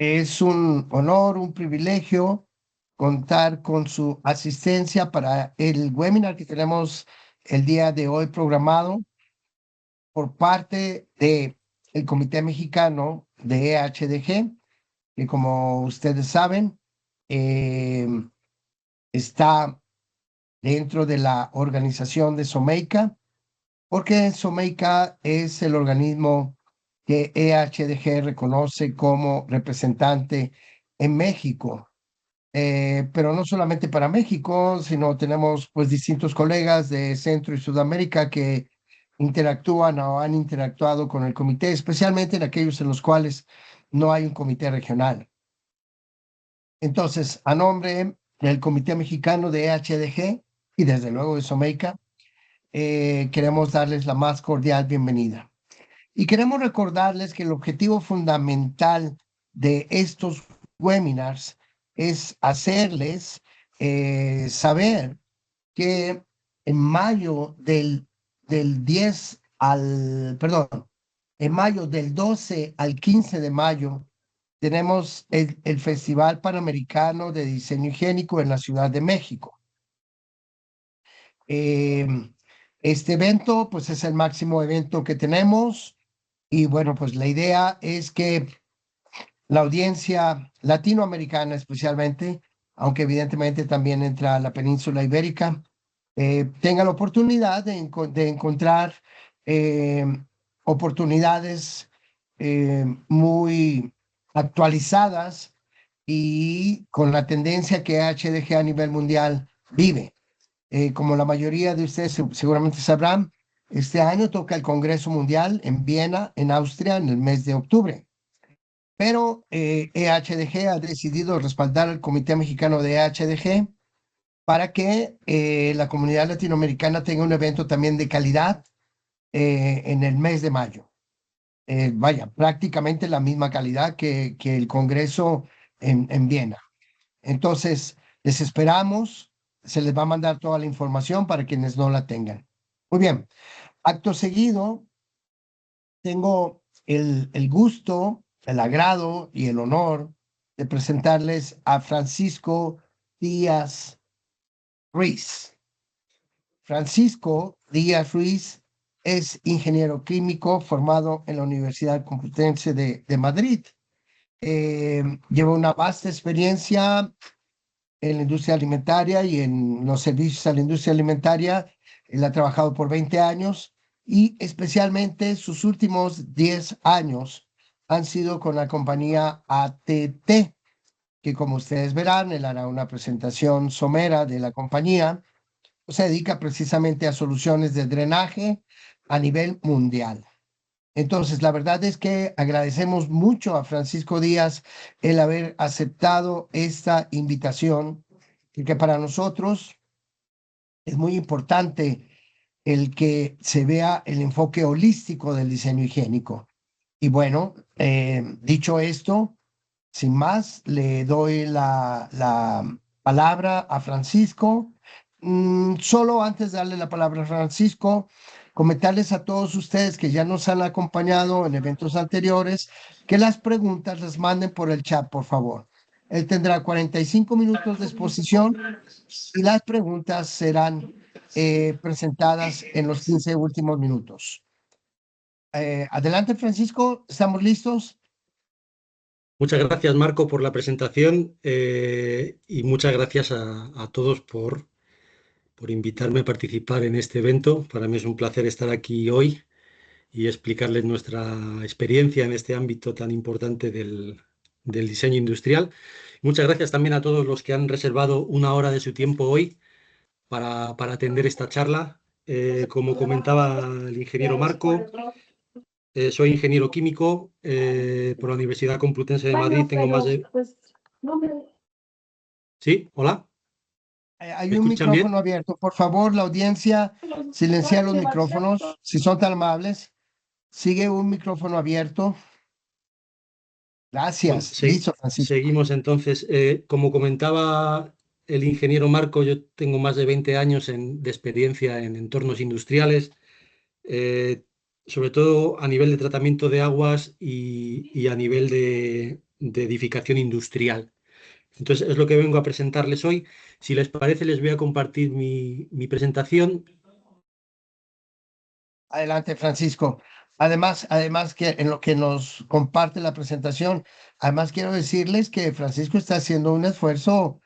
Es un honor, un privilegio contar con su asistencia para el webinar que tenemos el día de hoy programado por parte de el Comité Mexicano de EHDG, que como ustedes saben, eh, está dentro de la organización de SOMEICA, porque SOMEICA es el organismo que EHDG reconoce como representante en México. Pero no solamente para México, sino tenemos pues distintos colegas de Centro y Sudamérica que interactúan o han interactuado con el comité, especialmente en aquellos en los cuales no hay un comité regional. Entonces, a nombre del Comité Mexicano de EHDG y desde luego de SOMEICA, queremos darles la más cordial bienvenida. Y queremos recordarles que el objetivo fundamental de estos webinars es hacerles saber que en mayo del 10 al, perdón, en mayo del 12 al 15 de mayo tenemos el Festival Panamericano de Diseño Higiénico en la Ciudad de México. Eh, este evento, pues es el máximo evento que tenemos. Y bueno, pues la idea es que la audiencia latinoamericana especialmente, aunque evidentemente también entra la península ibérica, tenga la oportunidad de encontrar eh, oportunidades muy actualizadas y con la tendencia que HDG a nivel mundial vive. Como la mayoría de ustedes seguramente sabrán, este año toca el Congreso Mundial en Viena, en Austria, en el mes de octubre. Pero EHDG ha decidido respaldar al Comité Mexicano de EHDG para que la comunidad latinoamericana tenga un evento también de calidad en el mes de mayo. Vaya, prácticamente la misma calidad que el Congreso en Viena. Entonces, les esperamos, se les va a mandar toda la información para quienes no la tengan. Muy bien, acto seguido, tengo el gusto, el agrado y el honor de presentarles a Francisco Díaz Ruiz. Francisco Díaz Ruiz es ingeniero químico formado en la Universidad Complutense de Madrid. Lleva una vasta experiencia en la industria alimentaria y en los servicios a la industria alimentaria. Él ha trabajado por 20 años y especialmente sus últimos 10 años han sido con la compañía ATT, que como ustedes verán, él hará una presentación somera de la compañía. Se dedica precisamente a soluciones de drenaje a nivel mundial. Entonces, la verdad es que agradecemos mucho a Francisco Díaz el haber aceptado esta invitación, porque para nosotros es muy importante el que se vea el enfoque holístico del diseño higiénico. Y bueno, dicho esto, sin más, le doy la palabra a Francisco. Solo antes de darle la palabra a Francisco, comentarles a todos ustedes que ya nos han acompañado en eventos anteriores, que las preguntas las manden por el chat, por favor. Él tendrá 45 minutos de exposición y las preguntas serán presentadas en los 15 últimos minutos. Adelante, Francisco, ¿estamos listos? Muchas gracias, Marco, por la presentación y muchas gracias a todos por invitarme a participar en este evento. Para mí es un placer estar aquí hoy y explicarles nuestra experiencia en este ámbito tan importante del diseño industrial. Muchas gracias también a todos los que han reservado una hora de su tiempo hoy para atender esta charla. Como comentaba el ingeniero Marco, soy ingeniero químico por la Universidad Complutense de Madrid. Tengo más de... ¿Sí? ¿Hola? Hay ¿Me un escuchan bien? micrófono abierto. Por favor, la audiencia, silenciar los micrófonos, si son tan amables. Sigue un micrófono abierto. Bueno, Gracias. Listo, Francisco. seguimos entonces. Como comentaba el ingeniero Marco, yo tengo más de 20 años de experiencia en entornos industriales. sobre todo a nivel de tratamiento de aguas y a nivel de edificación industrial. Entonces, es lo que vengo a presentarles hoy. Si les parece, les voy a compartir mi presentación. Adelante, Francisco. Además que en lo que nos comparte la presentación, además quiero decirles que Francisco está haciendo un esfuerzo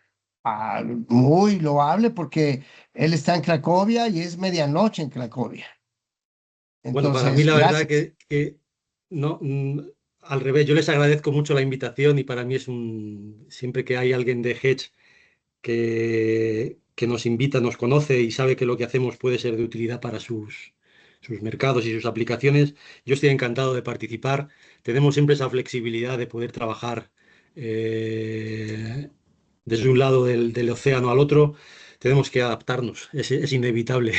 muy loable porque él está en Cracovia y es medianoche en Cracovia. Bueno, para mí Entonces, la verdad gracias. que no, al revés, yo les agradezco mucho la invitación y para mí es siempre que hay alguien de Hedge que nos invita, nos conoce y sabe que lo que hacemos puede ser de utilidad para sus mercados y sus aplicaciones, yo estoy encantado de participar. Tenemos siempre esa flexibilidad de poder trabajar desde un lado del océano al otro. Tenemos que adaptarnos, es inevitable.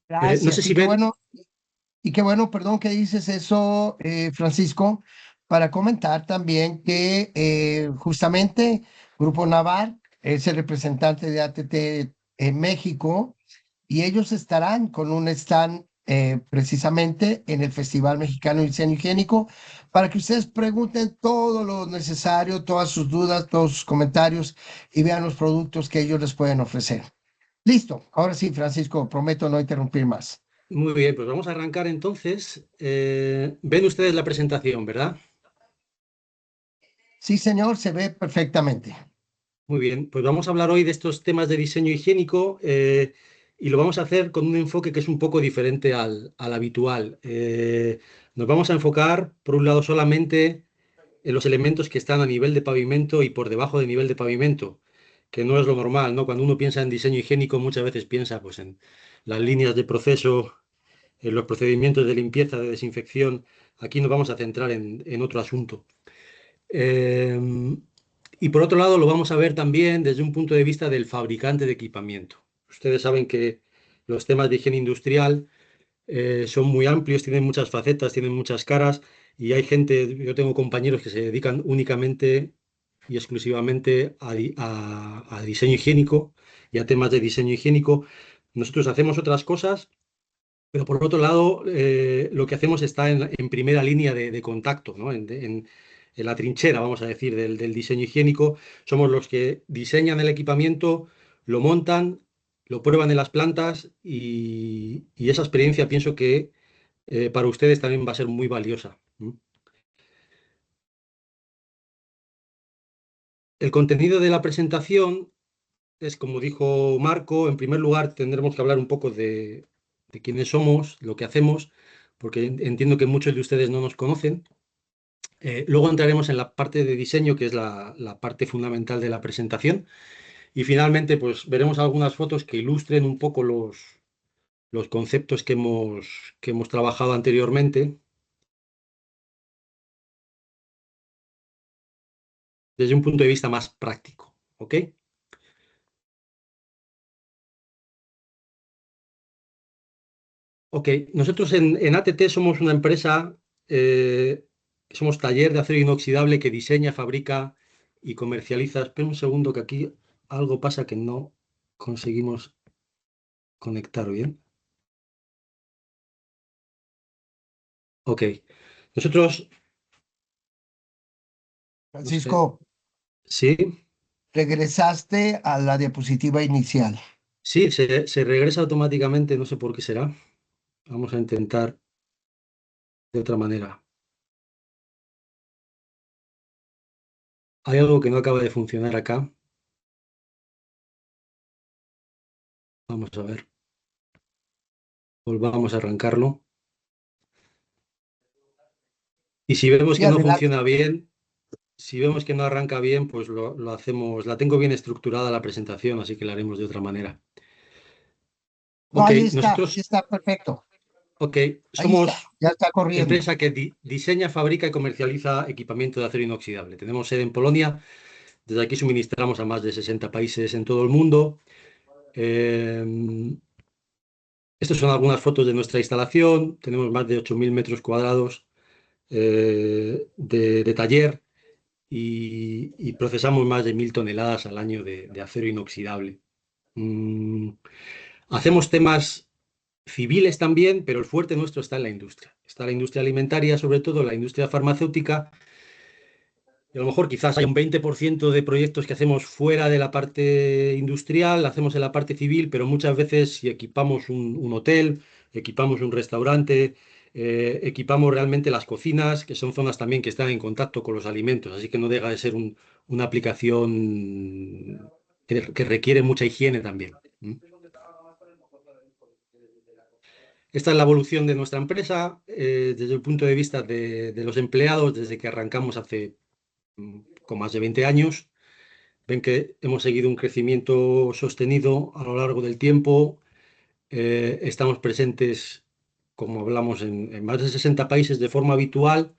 No sé Gracias. si ven. Y qué bueno, perdón que dices eso, Francisco, para comentar también que justamente Grupo Navar es el representante de ATT en México y ellos estarán con un stand precisamente en el Festival Mexicano de Diseño Higiénico para que ustedes pregunten todo lo necesario, todas sus dudas, todos sus comentarios y vean los productos que ellos les pueden ofrecer. Listo, ahora sí, Francisco, prometo no interrumpir más. Muy bien, pues vamos a arrancar entonces. Ven ustedes la presentación, ¿verdad? Sí, señor, se ve perfectamente. Muy bien, pues vamos a hablar hoy de estos temas de diseño higiénico y lo vamos a hacer con un enfoque que es un poco diferente al habitual. Nos vamos a enfocar, por un lado, solamente en los elementos que están a nivel de pavimento y por debajo del nivel de pavimento, que no es lo normal, ¿no? Cuando uno piensa en diseño higiénico, muchas veces piensa pues, en las líneas de proceso, en los procedimientos de limpieza, de desinfección. Aquí nos vamos a centrar en otro asunto. Eh, y por otro lado, lo vamos a ver también desde un punto de vista del fabricante de equipamiento. Ustedes saben que los temas de higiene industrial son muy amplios, tienen muchas facetas, tienen muchas caras y hay gente, yo tengo compañeros que se dedican únicamente y exclusivamente a diseño higiénico y a temas de diseño higiénico. Nosotros hacemos otras cosas, pero por otro lado, lo que hacemos está en primera línea de contacto, ¿no? En la trinchera, vamos a decir, del diseño higiénico. Somos los que diseñan el equipamiento, lo montan, lo prueban en las plantas y esa experiencia pienso que para ustedes también va a ser muy valiosa. ¿M? El contenido de la presentación es, como dijo Marco, en primer lugar tendremos que hablar un poco de quiénes somos, lo que hacemos, porque entiendo que muchos de ustedes no nos conocen. Luego entraremos en la parte de diseño, que es la parte fundamental de la presentación. Y finalmente, pues veremos algunas fotos que ilustren un poco los conceptos que hemos trabajado anteriormente desde un punto de vista más práctico. ¿Ok? Ok, nosotros en ATT somos una empresa, somos taller de acero inoxidable que diseña, fabrica y comercializa. Espera un segundo que aquí algo pasa que no conseguimos conectar bien. Ok, nosotros, no sé, Francisco, sí, regresaste a la diapositiva inicial. sí, se regresa automáticamente, no sé por qué será. Vamos a intentar de otra manera. Hay algo que no acaba de funcionar acá. Vamos a ver, volvamos a arrancarlo. Y si vemos Sí, que no adelante. funciona bien, si vemos que no arranca bien, pues lo hacemos. La tengo bien estructurada la presentación, así que la haremos de otra manera. No, Ok, ahí está perfecto. ok, Ahí somos está, ya está corriendo. empresa que diseña, fabrica y comercializa equipamiento de acero inoxidable. Tenemos sede en Polonia. Desde aquí suministramos a más de 60 países en todo el mundo. Eh, Estas son algunas fotos de nuestra instalación. Tenemos más de 8.000 metros cuadrados de taller y procesamos más de 1.000 toneladas al año de acero inoxidable. Mm, Hacemos temas civiles también, pero el fuerte nuestro está en la industria. Está la industria alimentaria, sobre todo la industria farmacéutica. Y a lo mejor quizás hay un 20% de proyectos que hacemos fuera de la parte industrial, hacemos en la parte civil, pero muchas veces si equipamos un hotel, equipamos un restaurante, equipamos realmente las cocinas, que son zonas también que están en contacto con los alimentos, así que no deja de ser una aplicación que requiere mucha higiene también. ¿Mm? Esta es la evolución de nuestra empresa desde el punto de vista de los empleados, desde que arrancamos hace con más de 20 años. Ven que hemos seguido un crecimiento sostenido a lo largo del tiempo. Estamos presentes, como hablamos, en más de 60 países de forma habitual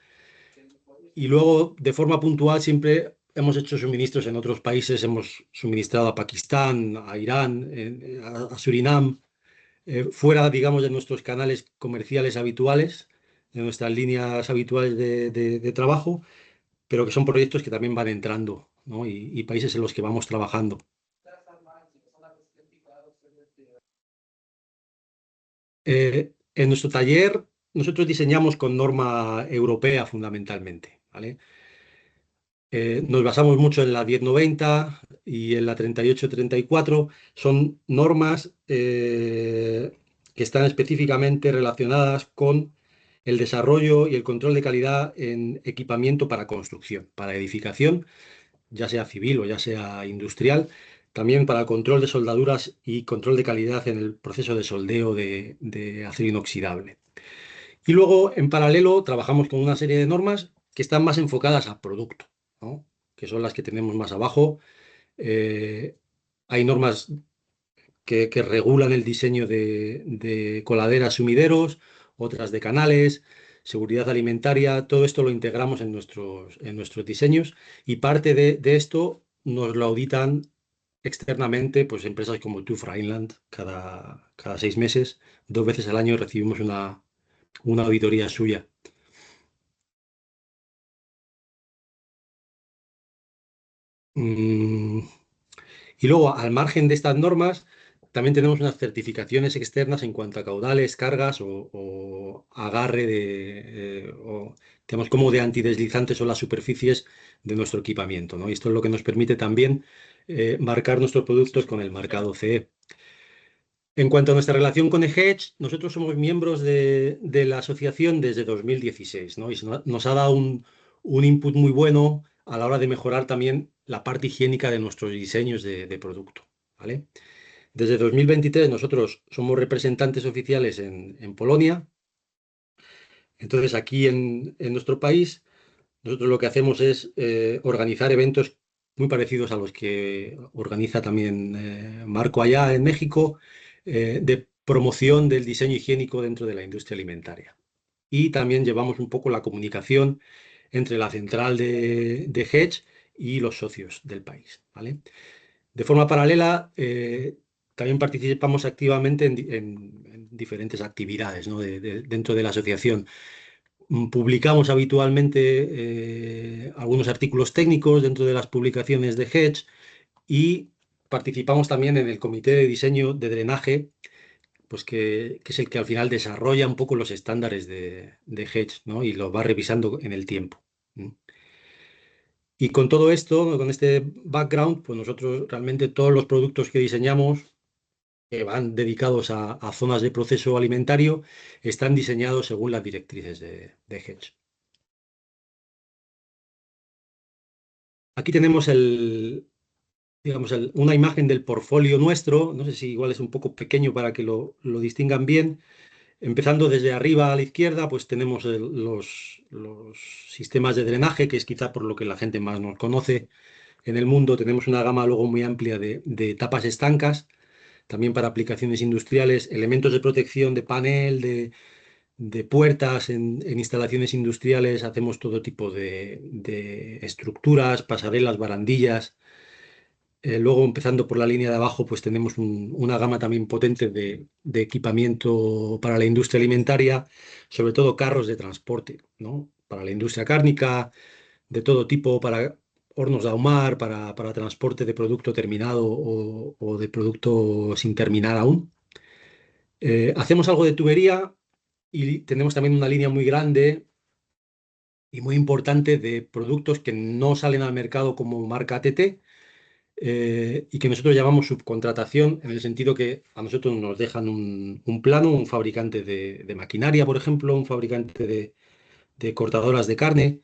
y luego de forma puntual siempre hemos hecho suministros en otros países. Hemos suministrado a Pakistán, a Irán, a Surinam, fuera, digamos, de nuestros canales comerciales habituales, de nuestras líneas habituales de trabajo, pero que son proyectos que también van entrando, ¿no? Y países en los que vamos trabajando. En nuestro taller nosotros diseñamos con norma europea fundamentalmente, ¿vale? Nos basamos mucho en la 1090 y en la 3834. Son normas que están específicamente relacionadas con el desarrollo y el control de calidad en equipamiento para construcción, para edificación, ya sea civil o ya sea industrial, también para control de soldaduras y control de calidad en el proceso de soldeo de acero inoxidable. Y luego, en paralelo, trabajamos con una serie de normas que están más enfocadas al producto, ¿no? Que son las que tenemos más abajo. Eh, Hay normas que regulan el diseño de coladeras, sumideros, otras de canales, seguridad alimentaria. Todo esto lo integramos en nuestros diseños y parte de esto nos lo auditan externamente, pues empresas como TÜV Rheinland, cada 6 meses, 2 veces al año recibimos una auditoría suya. Mm, Y luego, al margen de estas normas, también tenemos unas certificaciones externas en cuanto a caudales, cargas o agarre digamos, como de antideslizantes o las superficies de nuestro equipamiento, ¿no? Y esto es lo que nos permite también marcar nuestros productos con el marcado CE. En cuanto a nuestra relación con EHEDGE, nosotros somos miembros de la asociación desde 2016, ¿no? Y nos ha dado un input muy bueno a la hora de mejorar también la parte higiénica de nuestros diseños de producto, ¿vale? Desde 2023 nosotros somos representantes oficiales en Polonia. Entonces aquí en nuestro país nosotros lo que hacemos es organizar eventos muy parecidos a los que organiza también Marco allá en México, de promoción del diseño higiénico dentro de la industria alimentaria. Y también llevamos un poco la comunicación entre la central de Hedge y los socios del país, ¿vale? De forma paralela, también participamos activamente en diferentes actividades, ¿no? Dentro de la asociación. Publicamos habitualmente algunos artículos técnicos dentro de las publicaciones de Hedge y participamos también en el comité de diseño de drenaje, pues que es el que al final desarrolla un poco los estándares de Hedge, ¿no? Y los va revisando en el tiempo. ¿Mm? Y con todo esto, con este background, pues nosotros realmente todos los productos que diseñamos que van dedicados a zonas de proceso alimentario están diseñados según las directrices de Hedge. Aquí tenemos digamos, una imagen del portfolio nuestro. No sé si igual es un poco pequeño para que lo distingan bien. Empezando desde arriba a la izquierda, pues tenemos los sistemas de drenaje, que es quizá por lo que la gente más nos conoce en el mundo. Tenemos una gama luego muy amplia de tapas estancas, también para aplicaciones industriales, elementos de protección de panel, de puertas en instalaciones industriales. Hacemos todo tipo de estructuras, pasarelas, barandillas. Luego, empezando por la línea de abajo, pues tenemos una gama también potente de equipamiento para la industria alimentaria, sobre todo carros de transporte, ¿no? Para la industria cárnica, de todo tipo, para hornos de ahumar, para transporte de producto terminado o de producto sin terminar aún. Hacemos algo de tubería y tenemos también una línea muy grande y muy importante de productos que no salen al mercado como marca ATT, y que nosotros llamamos subcontratación, en el sentido que a nosotros nos dejan un plano, un fabricante de maquinaria, por ejemplo, un fabricante de cortadoras de carne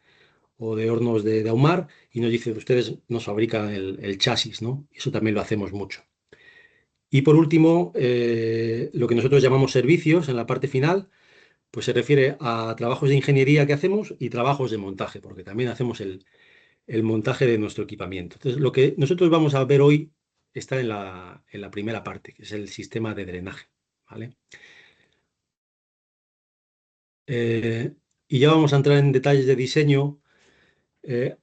o de hornos de ahumar, y nos dice, ustedes nos fabrican el chasis, ¿no? Eso también lo hacemos mucho. Y por último, lo que nosotros llamamos servicios en la parte final, pues se refiere a trabajos de ingeniería que hacemos y trabajos de montaje, porque también hacemos el montaje de nuestro equipamiento. Entonces, lo que nosotros vamos a ver hoy está en la primera parte, que es el sistema de drenaje, ¿vale? Eh, y ya vamos a entrar en detalles de diseño. Eh,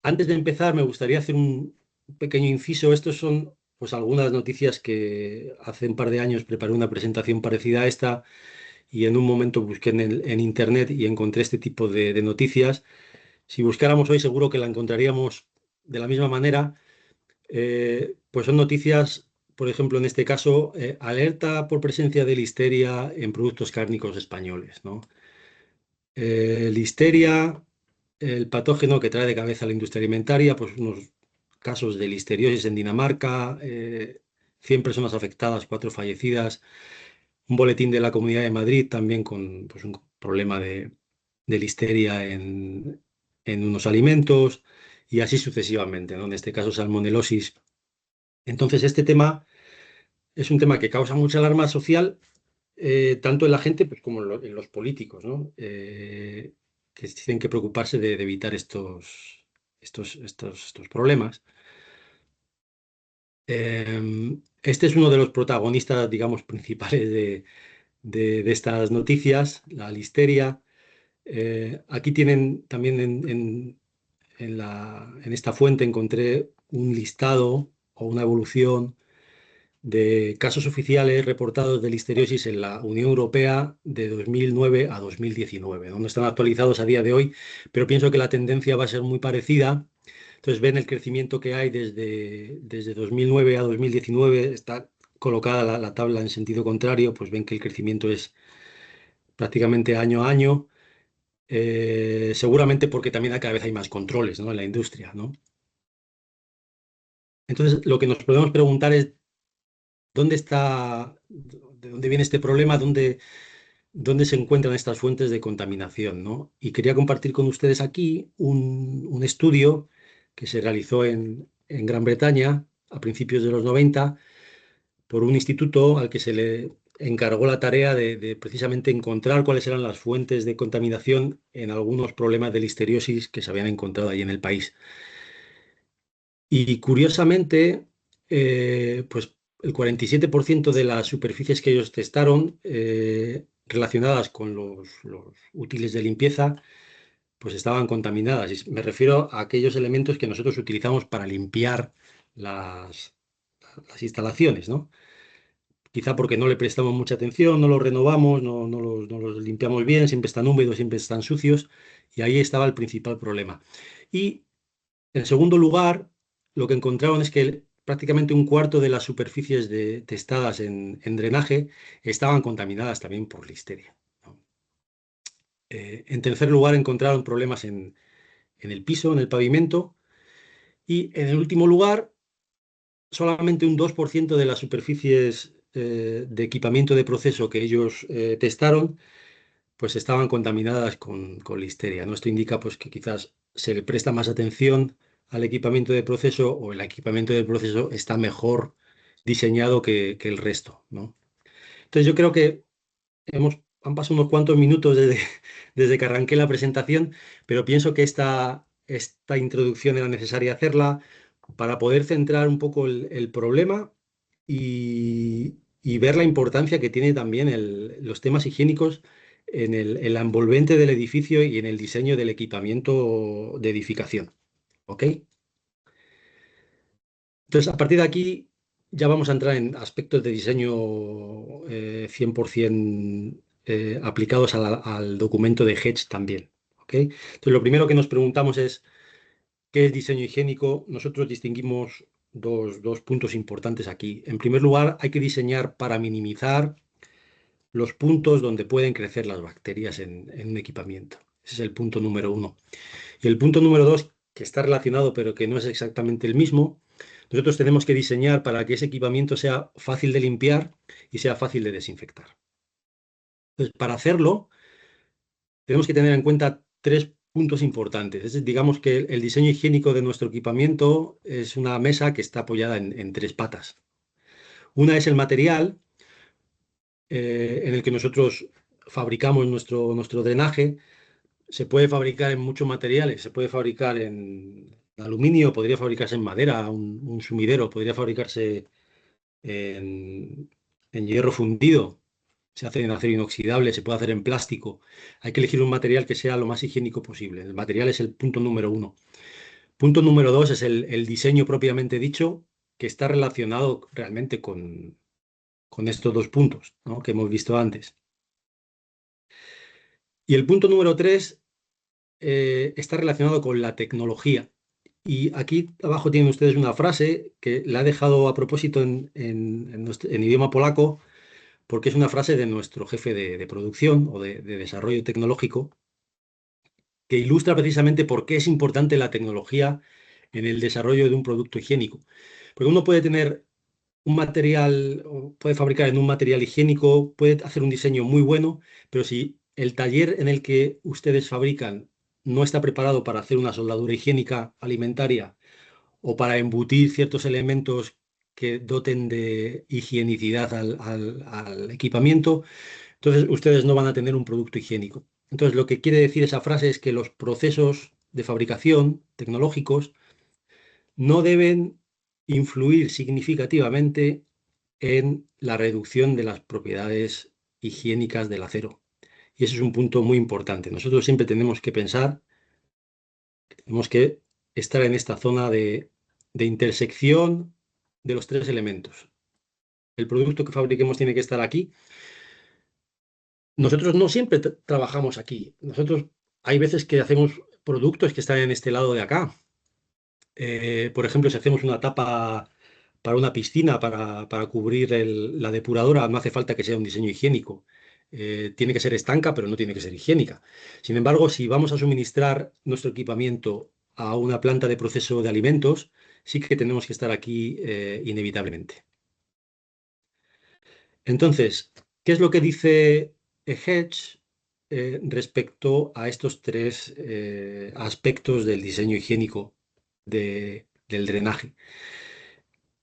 Antes de empezar, me gustaría hacer un pequeño inciso. Estos son, pues, algunas noticias que hace un par de años preparé una presentación parecida a esta, y en un momento busqué en internet y encontré este tipo de noticias. Si buscáramos hoy, seguro que la encontraríamos de la misma manera. Pues son noticias, por ejemplo, en este caso, alerta por presencia de listeria en productos cárnicos españoles, ¿no? Listeria, el patógeno que trae de cabeza la industria alimentaria, pues unos casos de listeriosis en Dinamarca, 100 personas afectadas, 4 fallecidas, un boletín de la Comunidad de Madrid también con, pues, un problema de listeria en unos alimentos, y así sucesivamente, ¿no? En este caso, salmonelosis. Entonces, este tema es un tema que causa mucha alarma social, tanto en la gente, pues, como en los políticos, ¿no? Que tienen que preocuparse de evitar estos problemas. Este es uno de los protagonistas, digamos, principales de estas noticias, la listeria. Aquí tienen también en esta fuente encontré un listado o una evolución de casos oficiales reportados de listeriosis en la Unión Europea de 2009 a 2019, ¿no? No están actualizados a día de hoy, pero pienso que la tendencia va a ser muy parecida. Entonces ven el crecimiento que hay desde 2009 a 2019, está colocada la tabla en sentido contrario, pues ven que el crecimiento es prácticamente año a año, seguramente porque también cada vez hay más controles, ¿no?, en la industria, ¿no? Entonces, lo que nos podemos preguntar es, ¿dónde está, de dónde viene este problema? ¿Dónde se encuentran estas fuentes de contaminación, ¿no? Y quería compartir con ustedes aquí un estudio que se realizó en Gran Bretaña a principios de los 90 por un instituto al que se le encargó la tarea de precisamente encontrar cuáles eran las fuentes de contaminación en algunos problemas de listeriosis que se habían encontrado ahí en el país. Y curiosamente, pues el 47% de las superficies que ellos testaron, relacionadas con los útiles de limpieza, pues estaban contaminadas. Y me refiero a aquellos elementos que nosotros utilizamos para limpiar las, las instalaciones, ¿no? Quizá porque no le prestamos mucha atención, no los renovamos, no los limpiamos bien, siempre están húmedos, siempre están sucios, y ahí estaba el principal problema. Y en segundo lugar, lo que encontraron es que prácticamente un cuarto de las superficies testadas en drenaje estaban contaminadas también por listeria, ¿no? En tercer lugar, encontraron problemas en el piso, en el pavimento, y en el último lugar, solamente un 2% de las superficies de equipamiento de proceso que ellos testaron, pues estaban contaminadas con listeria, ¿no? Esto indica, pues, que quizás se le presta más atención al equipamiento de proceso, o el equipamiento de proceso está mejor diseñado que el resto, ¿no? Entonces, yo creo que han pasado unos cuantos minutos desde, desde que arranqué la presentación, pero pienso que esta introducción era necesaria hacerla para poder centrar un poco el problema, y ver la importancia que tiene también los temas higiénicos en la envolvente del edificio y en el diseño del equipamiento de edificación. ¿Ok? Entonces, a partir de aquí ya vamos a entrar en aspectos de diseño 100% aplicados al documento de Hedge también. ¿Ok? Entonces, lo primero que nos preguntamos es, ¿qué es diseño higiénico? Nosotros distinguimos dos puntos importantes aquí. En primer lugar, hay que diseñar para minimizar los puntos donde pueden crecer las bacterias en un equipamiento. Ese es el punto número uno. Y el punto número dos, que está relacionado pero que no es exactamente el mismo, nosotros tenemos que diseñar para que ese equipamiento sea fácil de limpiar y sea fácil de desinfectar. Entonces, para hacerlo, tenemos que tener en cuenta tres puntos importantes. Digamos que el diseño higiénico de nuestro equipamiento es una mesa que está apoyada en tres patas. Una es el material en el que nosotros fabricamos nuestro drenaje. Se puede fabricar en muchos materiales, se puede fabricar en aluminio, podría fabricarse en madera, un sumidero, podría fabricarse en, en hierro fundido, se hace en acero inoxidable, se puede hacer en plástico. Hay que elegir un material que sea lo más higiénico posible. El material es el punto número uno. Punto número dos es el diseño propiamente dicho, que está relacionado realmente con estos dos puntos, ¿no?, que hemos visto antes. Y el punto número tres está relacionado con la tecnología. Y aquí abajo tienen ustedes una frase que la he dejado a propósito en idioma polaco, porque es una frase de nuestro jefe de producción o de desarrollo tecnológico, que ilustra precisamente por qué es importante la tecnología en el desarrollo de un producto higiénico. Porque uno puede tener un material, o puede fabricar en un material higiénico, puede hacer un diseño muy bueno, pero si el taller en el que ustedes fabrican no está preparado para hacer una soldadura higiénica alimentaria o para embutir ciertos elementos que doten de higienicidad al equipamiento, entonces ustedes no van a tener un producto higiénico. Entonces, lo que quiere decir esa frase es que los procesos de fabricación tecnológicos no deben influir significativamente en la reducción de las propiedades higiénicas del acero. Y ese es un punto muy importante. Nosotros siempre tenemos que pensar, tenemos que estar en esta zona de intersección de los tres elementos. El producto que fabriquemos tiene que estar aquí. Nosotros no siempre trabajamos aquí. Nosotros hay veces que hacemos productos que están en este lado de acá. Por ejemplo, si hacemos una tapa para una piscina, para cubrir la depuradora, no hace falta que sea un diseño higiénico. Tiene que ser estanca, pero no tiene que ser higiénica. Sin embargo, si vamos a suministrar nuestro equipamiento a una planta de proceso de alimentos, sí que tenemos que estar aquí inevitablemente. Entonces, ¿qué es lo que dice Hedge respecto a estos tres aspectos del diseño higiénico del drenaje?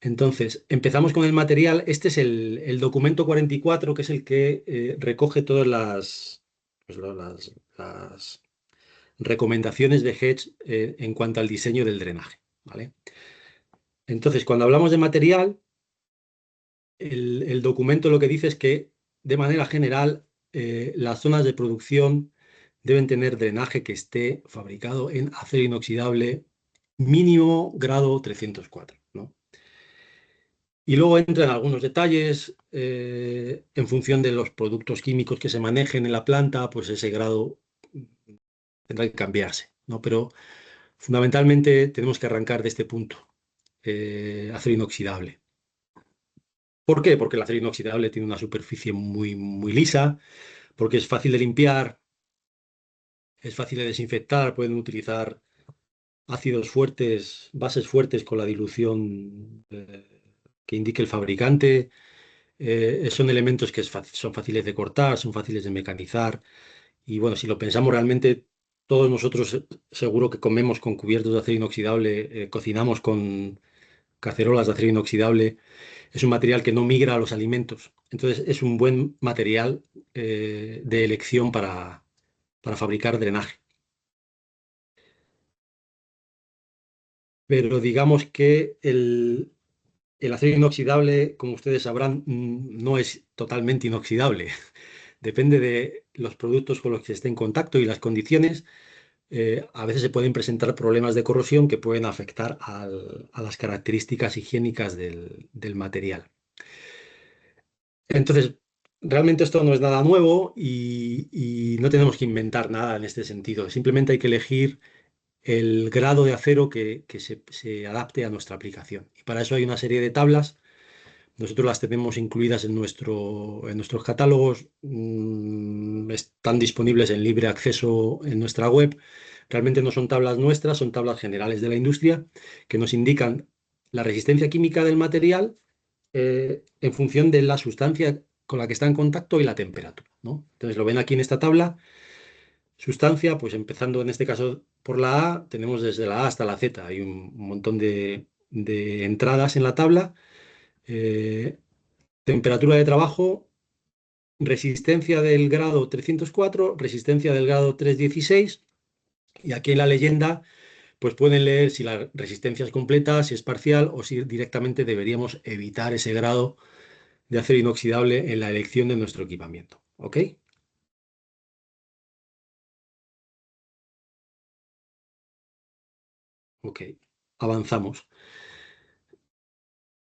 Entonces, empezamos con el material. Este es el documento 44, que es el que recoge todas las recomendaciones de Hedge en cuanto al diseño del drenaje, ¿vale? Entonces, cuando hablamos de material, el documento lo que dice es que, de manera general, las zonas de producción deben tener drenaje que esté fabricado en acero inoxidable mínimo grado 304, ¿no? Y luego entran algunos detalles en función de los productos químicos que se manejen en la planta, pues ese grado tendrá que cambiarse, ¿no? Pero fundamentalmente tenemos que arrancar de este punto, acero inoxidable. ¿Por qué? Porque el acero inoxidable tiene una superficie muy, muy lisa, porque es fácil de limpiar, es fácil de desinfectar, pueden utilizar ácidos fuertes, bases fuertes con la dilución que indique el fabricante. Son elementos que son fáciles de cortar, son fáciles de mecanizar. Y bueno, si lo pensamos realmente, todos nosotros seguro que comemos con cubiertos de acero inoxidable, cocinamos con cacerolas de acero inoxidable. Es un material que no migra a los alimentos. Entonces es un buen material de elección para fabricar drenaje. Pero digamos que el acero inoxidable, como ustedes sabrán, no es totalmente inoxidable. Depende de los productos con los que se esté en contacto y las condiciones. A veces se pueden presentar problemas de corrosión que pueden afectar a las características higiénicas del material. Entonces, realmente esto no es nada nuevo y no tenemos que inventar nada en este sentido. Simplemente hay que elegir el grado de acero que se adapte a nuestra aplicación. Y para eso hay una serie de tablas Nosotros las tenemos incluidas en nuestros catálogos, están disponibles en libre acceso en nuestra web. Realmente no son tablas nuestras, son tablas generales de la industria que nos indican la resistencia química del material en función de la sustancia con la que está en contacto y la temperatura, ¿no? Entonces lo ven aquí en esta tabla. Sustancia, pues empezando en este caso por la A, tenemos desde la A hasta la Z. Hay un montón de entradas en la tabla. Eh, Temperatura de trabajo, resistencia del grado 304, resistencia del grado 316. Y aquí en la leyenda, pues pueden leer si la resistencia es completa, si es parcial o si directamente deberíamos evitar ese grado de acero inoxidable en la elección de nuestro equipamiento. ¿Ok? Ok. Avanzamos.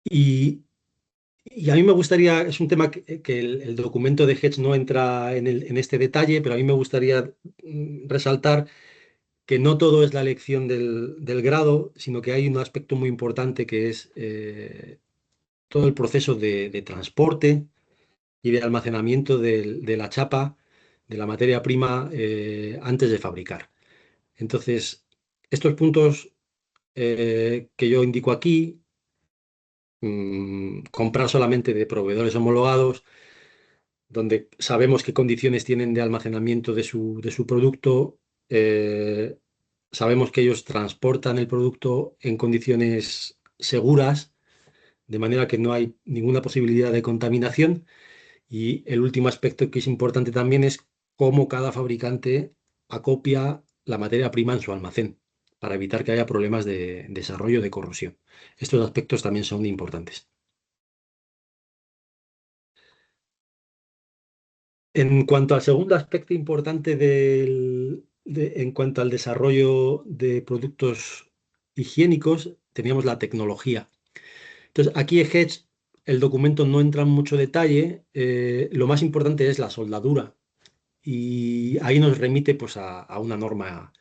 Y, y a mí me gustaría, es un tema que el documento de Hedge no entra en este detalle, pero a mí me gustaría resaltar que no todo es la elección del grado, sino que hay un aspecto muy importante que es todo el proceso de transporte y de almacenamiento de la chapa, de la materia prima, antes de fabricar. Entonces, estos puntos que yo indico aquí, comprar solamente de proveedores homologados, donde sabemos qué condiciones tienen de almacenamiento de su producto, sabemos que ellos transportan el producto en condiciones seguras, de manera que no hay ninguna posibilidad de contaminación. Y el último aspecto que es importante también es cómo cada fabricante acopia la materia prima en su almacén, para evitar que haya problemas de desarrollo de corrosión. Estos aspectos también son importantes. En cuanto al segundo aspecto importante en cuanto al desarrollo de productos higiénicos, teníamos la tecnología. Entonces, aquí en Hedge el documento no entra en mucho detalle. Lo más importante es la soldadura. Y ahí nos remite pues, a una norma,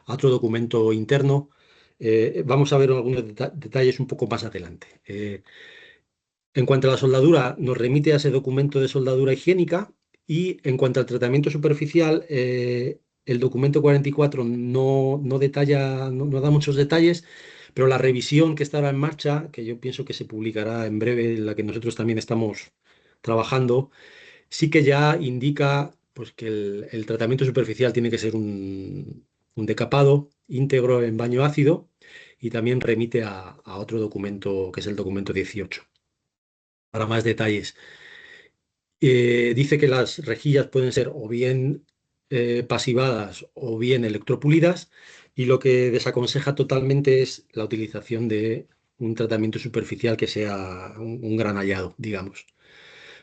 a otro documento interno. Vamos a ver algunos detalles un poco más adelante. En cuanto a la soldadura, nos remite a ese documento de soldadura higiénica. Y en cuanto al tratamiento superficial, el documento 44 no detalla, no da muchos detalles, pero la revisión que estará en marcha, que yo pienso que se publicará en breve, en la que nosotros también estamos trabajando, sí que ya indica pues, que el tratamiento superficial tiene que ser un decapado íntegro en baño ácido, y también remite a otro documento que es el documento 18 para más detalles. Dice que las rejillas pueden ser o bien pasivadas o bien electropulidas, y lo que desaconseja totalmente es la utilización de un tratamiento superficial que sea un granallado, digamos,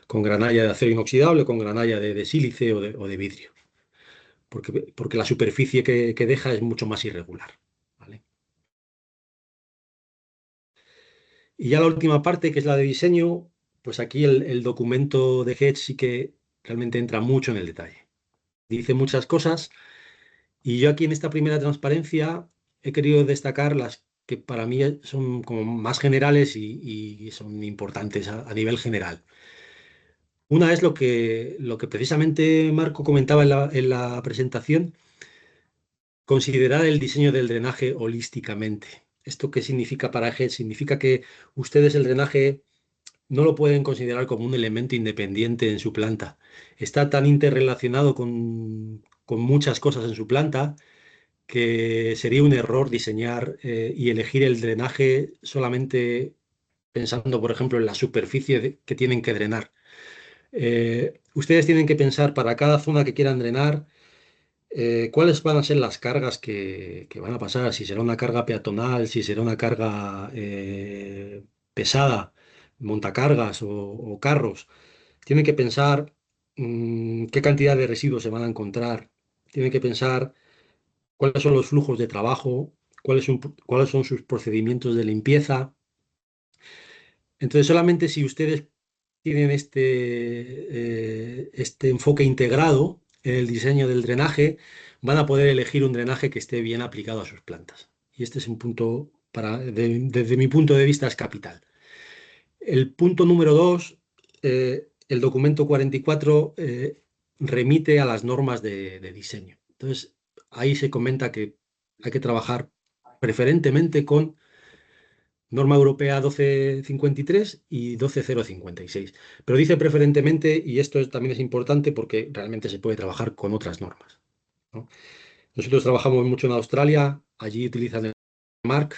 con granalla de acero inoxidable, con granalla de sílice o de vidrio, porque la superficie que deja es mucho más irregular. ¿Vale? Y ya la última parte, que es la de diseño, pues aquí el documento de Hedge sí que realmente entra mucho en el detalle. Dice muchas cosas, y yo aquí en esta primera transparencia he querido destacar las que para mí son como más generales y son importantes a nivel general. Una es lo que precisamente Marco comentaba en la presentación: considerar el diseño del drenaje holísticamente. ¿Esto qué significa para GED? Significa que ustedes el drenaje no lo pueden considerar como un elemento independiente en su planta. Está tan interrelacionado con muchas cosas en su planta, que sería un error diseñar y elegir el drenaje solamente pensando, por ejemplo, en la superficie que tienen que drenar. Ustedes tienen que pensar para cada zona que quieran drenar, cuáles van a ser las cargas que van a pasar, si será una carga peatonal, si será una carga pesada, montacargas o carros. Tienen que pensar qué cantidad de residuos se van a encontrar. Tienen que pensar cuáles son los flujos de trabajo, cuáles son sus procedimientos de limpieza. Entonces, solamente si ustedes tienen este enfoque integrado en el diseño del drenaje, van a poder elegir un drenaje que esté bien aplicado a sus plantas. Y este es un punto, desde mi punto de vista, es capital. El punto número 2, el documento 44 remite a las normas de diseño. Entonces, ahí se comenta que hay que trabajar preferentemente con norma europea 1253 y 12056. Pero dice preferentemente, y también es importante porque realmente se puede trabajar con otras normas, ¿no? Nosotros trabajamos mucho en Australia, allí utilizan el MARC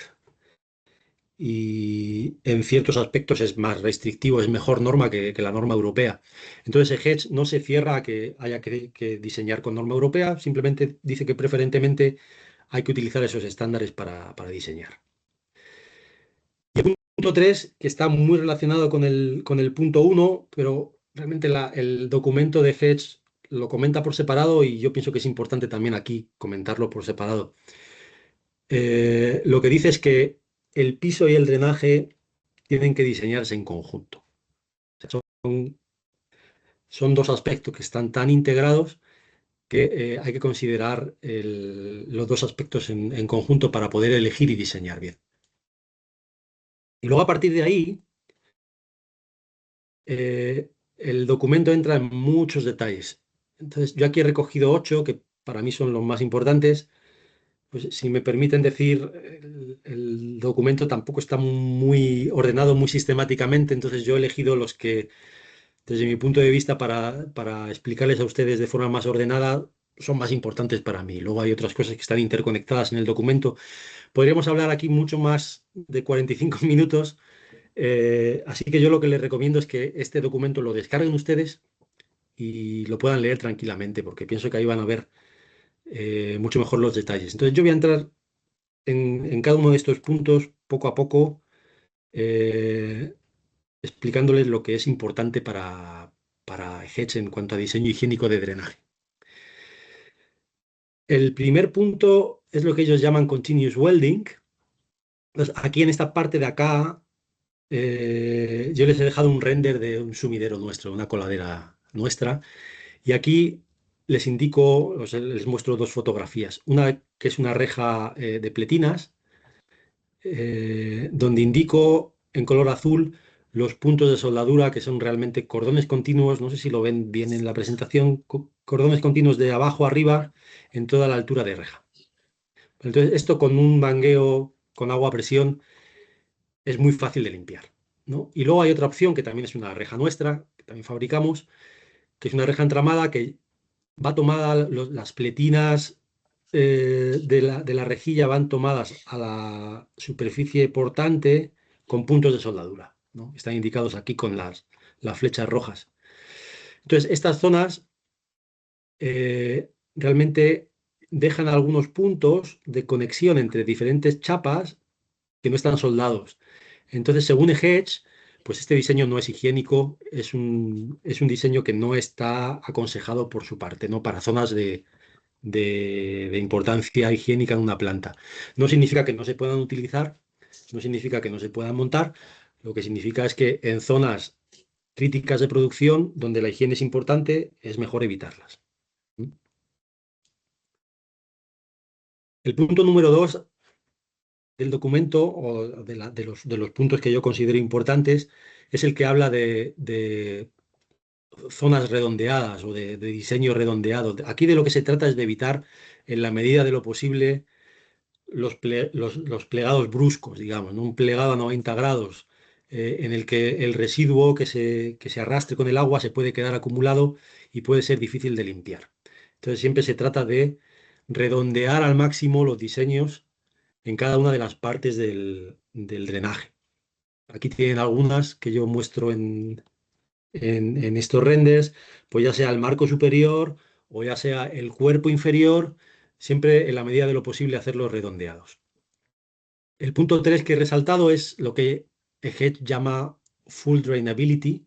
y en ciertos aspectos es más restrictivo, es mejor norma que la norma europea. Entonces, el Hedge no se cierra a que haya que diseñar con norma europea, simplemente dice que preferentemente hay que utilizar esos estándares para diseñar. Punto 3, que está muy relacionado con el punto 1, pero realmente el documento de Hedge lo comenta por separado y yo pienso que es importante también aquí comentarlo por separado. Lo que dice es que el piso y el drenaje tienen que diseñarse en conjunto. O sea, son dos aspectos que están tan integrados que hay que considerar los dos aspectos en conjunto para poder elegir y diseñar bien. Y luego a partir de ahí, el documento entra en muchos detalles. Entonces, yo aquí he recogido 8 que para mí son los más importantes. Pues si me permiten decir, el documento tampoco está muy ordenado, muy sistemáticamente, entonces yo he elegido los que, desde mi punto de vista, para explicarles a ustedes de forma más ordenada, son más importantes para mí. Luego hay otras cosas que están interconectadas en el documento. Podríamos hablar aquí mucho más de 45 minutos, así que yo lo que les recomiendo es que este documento lo descarguen ustedes y lo puedan leer tranquilamente, porque pienso que ahí van a ver mucho mejor los detalles. Entonces yo voy a entrar en cada uno de estos puntos poco a poco, eh, explicándoles lo que es importante para Hedge en cuanto a diseño higiénico de drenaje. El primer punto es lo que ellos llaman continuous welding. Entonces, aquí en esta parte de acá, yo les he dejado un render de un sumidero nuestro, una coladera nuestra, y aquí les indico, o sea, les muestro dos fotografías. Una que es una reja de pletinas, donde indico en color azul los puntos de soldadura que son realmente cordones continuos, no sé si lo ven bien en la presentación, cordones continuos de abajo a arriba en toda la altura de reja. Entonces, esto con un mangueo con agua a presión es muy fácil de limpiar, ¿no? Y luego hay otra opción que también es una reja nuestra, que también fabricamos, que es una reja entramada que va tomada, las pletinas de la rejilla van tomadas a la superficie portante con puntos de soldadura, ¿no? Están indicados aquí con las flechas rojas. Entonces, estas zonas realmente dejan algunos puntos de conexión entre diferentes chapas que no están soldados. Entonces, según Hedge, pues este diseño no es higiénico, es un diseño que no está aconsejado por su parte, ¿no? Para zonas de importancia higiénica en una planta. No significa que no se puedan utilizar, no significa que no se puedan montar, lo que significa es que en zonas críticas de producción, donde la higiene es importante, es mejor evitarlas. El punto número 2 del documento, o de los puntos que yo considero importantes, es el que habla de zonas redondeadas o de diseño redondeado. Aquí de lo que se trata es de evitar, en la medida de lo posible, los plegados bruscos, digamos, ¿no? Un plegado a 90 grados, en el que el residuo que se arrastre con el agua se puede quedar acumulado y puede ser difícil de limpiar. Entonces siempre se trata de redondear al máximo los diseños en cada una de las partes del drenaje. Aquí tienen algunas que yo muestro en estos renders, pues ya sea el marco superior o ya sea el cuerpo inferior, siempre en la medida de lo posible hacerlos redondeados. El punto 3 que he resaltado es lo que Hedge llama full drainability.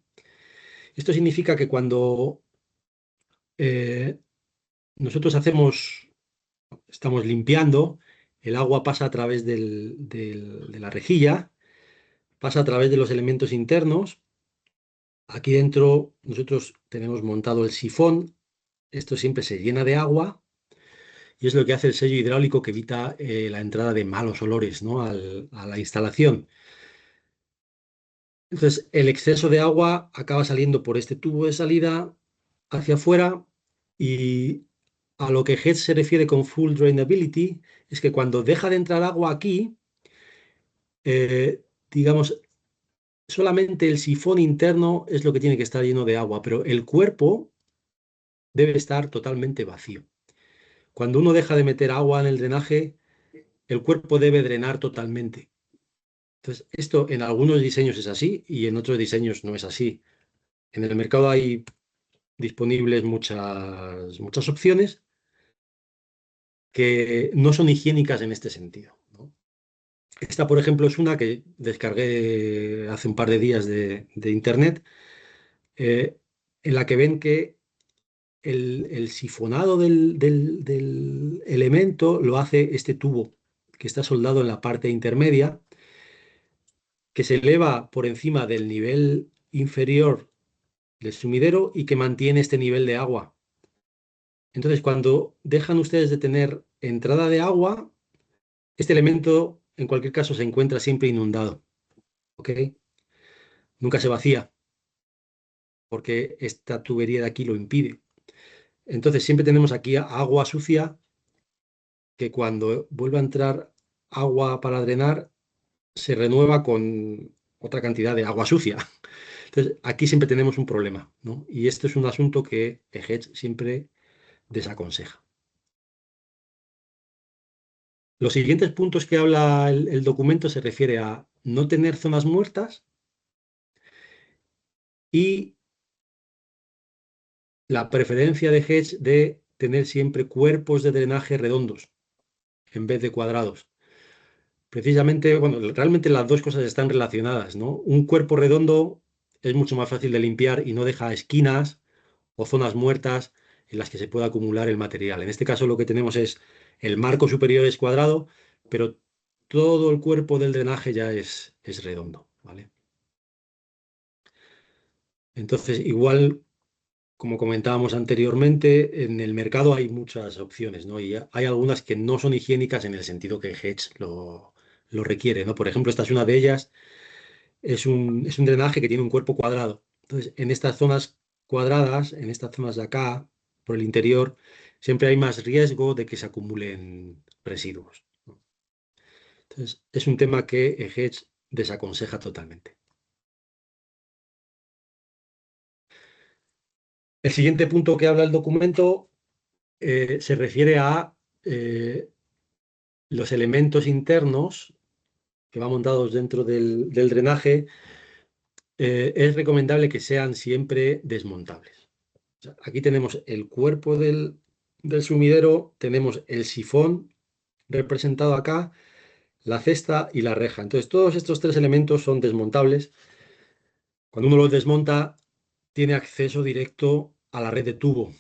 Esto significa que cuando eh, nosotros estamos limpiando, el agua pasa a través de la rejilla, pasa a través de los elementos internos. Aquí dentro nosotros tenemos montado el sifón. Esto siempre se llena de agua y es lo que hace el sello hidráulico, que evita la entrada de malos olores, ¿no? A la instalación. Entonces, el exceso de agua acaba saliendo por este tubo de salida hacia afuera y a lo que Hedge se refiere con full drainability es que cuando deja de entrar agua aquí, digamos, solamente el sifón interno es lo que tiene que estar lleno de agua, pero el cuerpo debe estar totalmente vacío. Cuando uno deja de meter agua en el drenaje, el cuerpo debe drenar totalmente. Entonces, esto en algunos diseños es así y en otros diseños no es así. En el mercado hay disponibles muchas opciones que no son higiénicas en este sentido, ¿no? Esta, por ejemplo, es una que descargué hace un par de días de internet, eh, en la que ven que el sifonado del elemento lo hace este tubo que está soldado en la parte intermedia, que se eleva por encima del nivel inferior del sumidero y que mantiene este nivel de agua. Entonces, cuando dejan ustedes de tener entrada de agua, este elemento, en cualquier caso, se encuentra siempre inundado, ¿ok? Nunca se vacía, porque esta tubería de aquí lo impide. Entonces, siempre tenemos aquí agua sucia que cuando vuelve a entrar agua para drenar, se renueva con otra cantidad de agua sucia. Entonces, aquí siempre tenemos un problema, ¿no? Y esto es un asunto que EGEDGE siempre desaconseja. Los siguientes puntos que habla el documento se refiere a no tener zonas muertas y la preferencia de Hedge de tener siempre cuerpos de drenaje redondos en vez de cuadrados. Precisamente, bueno, realmente las dos cosas están relacionadas, ¿no? Un cuerpo redondo es mucho más fácil de limpiar y no deja esquinas o zonas muertas en las que se pueda acumular el material. En este caso lo que tenemos es el marco superior es cuadrado, pero todo el cuerpo del drenaje ya es redondo, ¿vale? Entonces, igual como comentábamos anteriormente, en el mercado hay muchas opciones, ¿no? Y hay algunas que no son higiénicas en el sentido que Hedge lo requiere, ¿no? Por ejemplo, esta es una de ellas, es un drenaje que tiene un cuerpo cuadrado. Entonces, en estas zonas cuadradas, en estas zonas de acá, por el interior, siempre hay más riesgo de que se acumulen residuos, ¿no? Entonces, es un tema que Hedge desaconseja totalmente. El siguiente punto que habla el documento se refiere a los elementos internos que van montados dentro del drenaje, es recomendable que sean siempre desmontables. O sea, aquí tenemos el cuerpo del sumidero, tenemos el sifón representado acá, la cesta y la reja. Entonces, todos estos tres elementos son desmontables. Cuando uno los desmonta, tiene acceso directo a la red de tubo.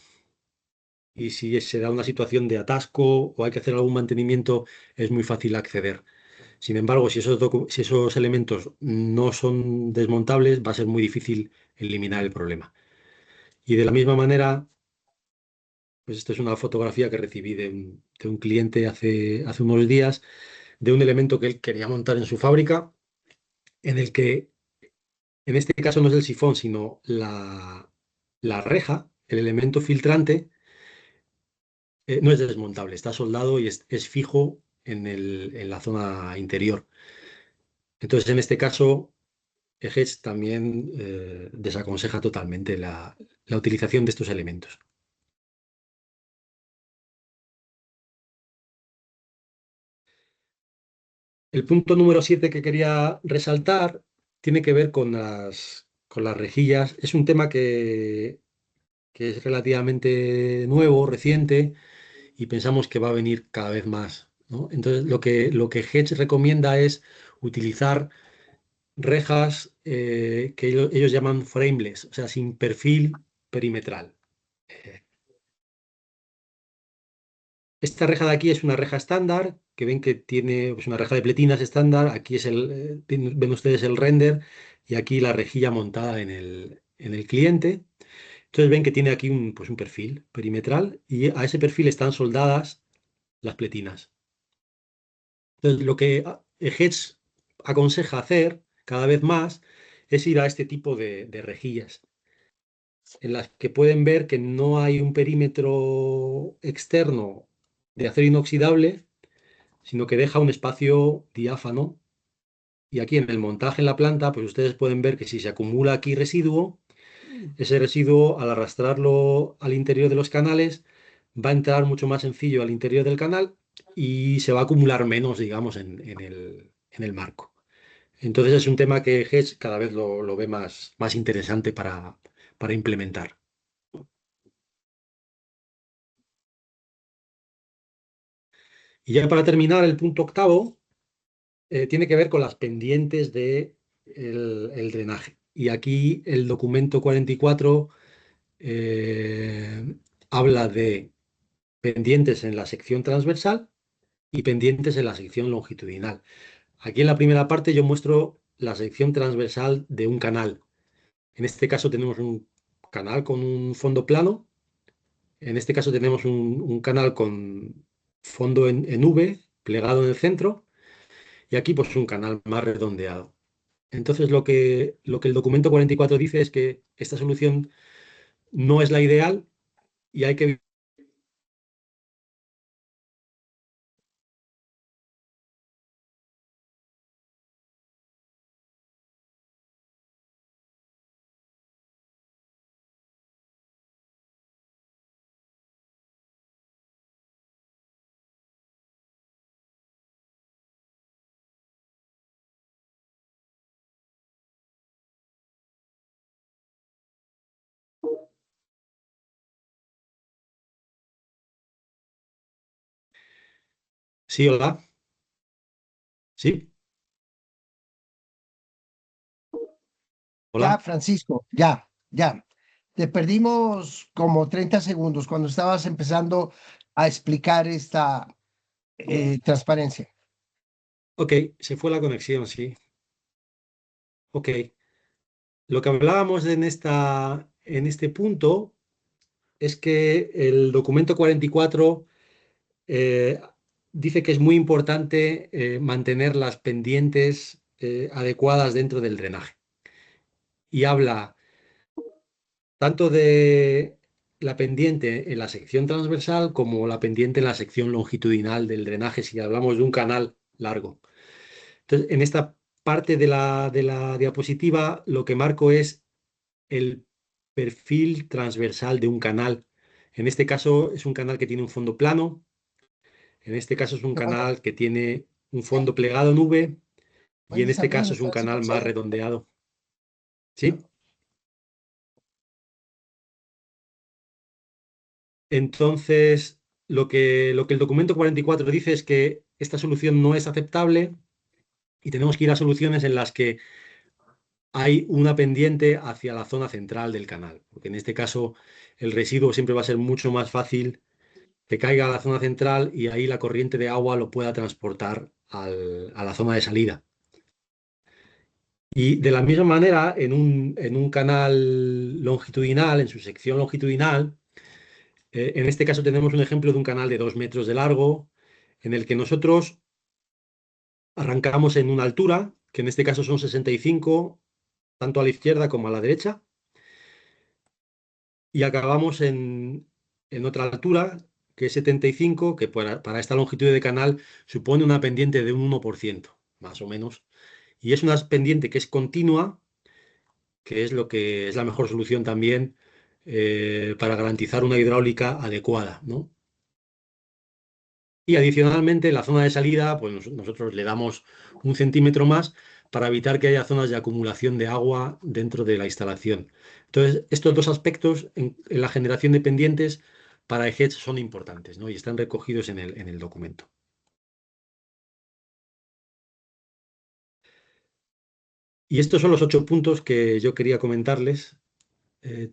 Y si se da una situación de atasco o hay que hacer algún mantenimiento, es muy fácil acceder. Sin embargo, si esos elementos no son desmontables, va a ser muy difícil eliminar el problema. Y de la misma manera, pues esto es una fotografía que recibí de un cliente hace unos días, de un elemento que él quería montar en su fábrica, en el que, en este caso no es el sifón, sino la reja, el elemento filtrante, no es desmontable, está soldado y es fijo en la zona interior. Entonces, en este caso, Eges también desaconseja totalmente la utilización de estos elementos. El punto número 7 que quería resaltar tiene que ver con las rejillas. Es un tema que es relativamente nuevo, reciente, y pensamos que va a venir cada vez más, ¿no? Entonces, lo que Hedge recomienda es utilizar rejas que ellos llaman frameless, o sea, sin perfil perimetral. Eh, Esta reja de aquí es una reja estándar, que ven que tiene pues, una reja de pletinas estándar. Aquí ven ustedes el render y aquí la rejilla montada en el cliente. Entonces ven que tiene aquí pues un perfil perimetral y a ese perfil están soldadas las pletinas. Entonces lo que Hedge aconseja hacer cada vez más es ir a este tipo de rejillas, en las que pueden ver que no hay un perímetro externo de acero inoxidable, sino que deja un espacio diáfano. Y aquí en el montaje en la planta, pues ustedes pueden ver que si se acumula aquí residuo, ese residuo al arrastrarlo al interior de los canales va a entrar mucho más sencillo al interior del canal y se va a acumular menos, digamos, en el marco. Entonces es un tema que Hedge cada vez lo ve más interesante para implementar. Y ya para terminar, el punto octavo tiene que ver con las pendientes del el drenaje. Y aquí el documento 44 habla de pendientes en la sección transversal y pendientes en la sección longitudinal. Aquí en la primera parte yo muestro la sección transversal de un canal. En este caso tenemos un canal con un fondo plano. En este caso tenemos un canal con fondo en V, plegado en el centro, y aquí pues un canal más redondeado. Entonces lo que el documento 44 dice es que esta solución no es la ideal y hay que... Sí, hola. Sí, Ya, hola. Francisco, ya, ya. Te perdimos como 30 segundos cuando estabas empezando a explicar esta transparencia. Ok, se fue la conexión, sí. Ok. Lo que hablábamos en este punto es que el documento 44 eh, dice que es muy importante mantener las pendientes adecuadas dentro del drenaje. Y habla tanto de la pendiente en la sección transversal como la pendiente en la sección longitudinal del drenaje, si hablamos de un canal largo. Entonces, en esta parte de la diapositiva, lo que marco es el perfil transversal de un canal. En este caso es un canal que tiene un fondo plano, en este caso es un Fernando, canal que tiene un fondo plegado en V y en ¿puedes este abrir? caso ¿Me es un estás canal más escuchando? redondeado. ¿Sí? Entonces, lo que el documento 44 dice es que esta solución no es aceptable y tenemos que ir a soluciones en las que hay una pendiente hacia la zona central del canal, porque en este caso el residuo siempre va a ser mucho más fácil que caiga a la zona central y ahí la corriente de agua lo pueda transportar a la zona de salida. Y de la misma manera, en un canal longitudinal, en su sección longitudinal, en este caso tenemos un ejemplo de un canal de 2 metros de largo, en el que nosotros arrancamos en una altura, que en este caso son 65, tanto a la izquierda como a la derecha, y acabamos en otra altura, que es 75, que para esta longitud de canal supone una pendiente de un 1%, más o menos. Y es una pendiente que es continua, que es lo que es la mejor solución también para garantizar una hidráulica adecuada, ¿no? Y adicionalmente, en la zona de salida, pues nosotros le damos 1 centímetro más para evitar que haya zonas de acumulación de agua dentro de la instalación. Entonces, estos dos aspectos en la generación de pendientes para EGEDS son importantes, ¿no? Y están recogidos en el documento. Y estos son los 8 puntos que yo quería comentarles.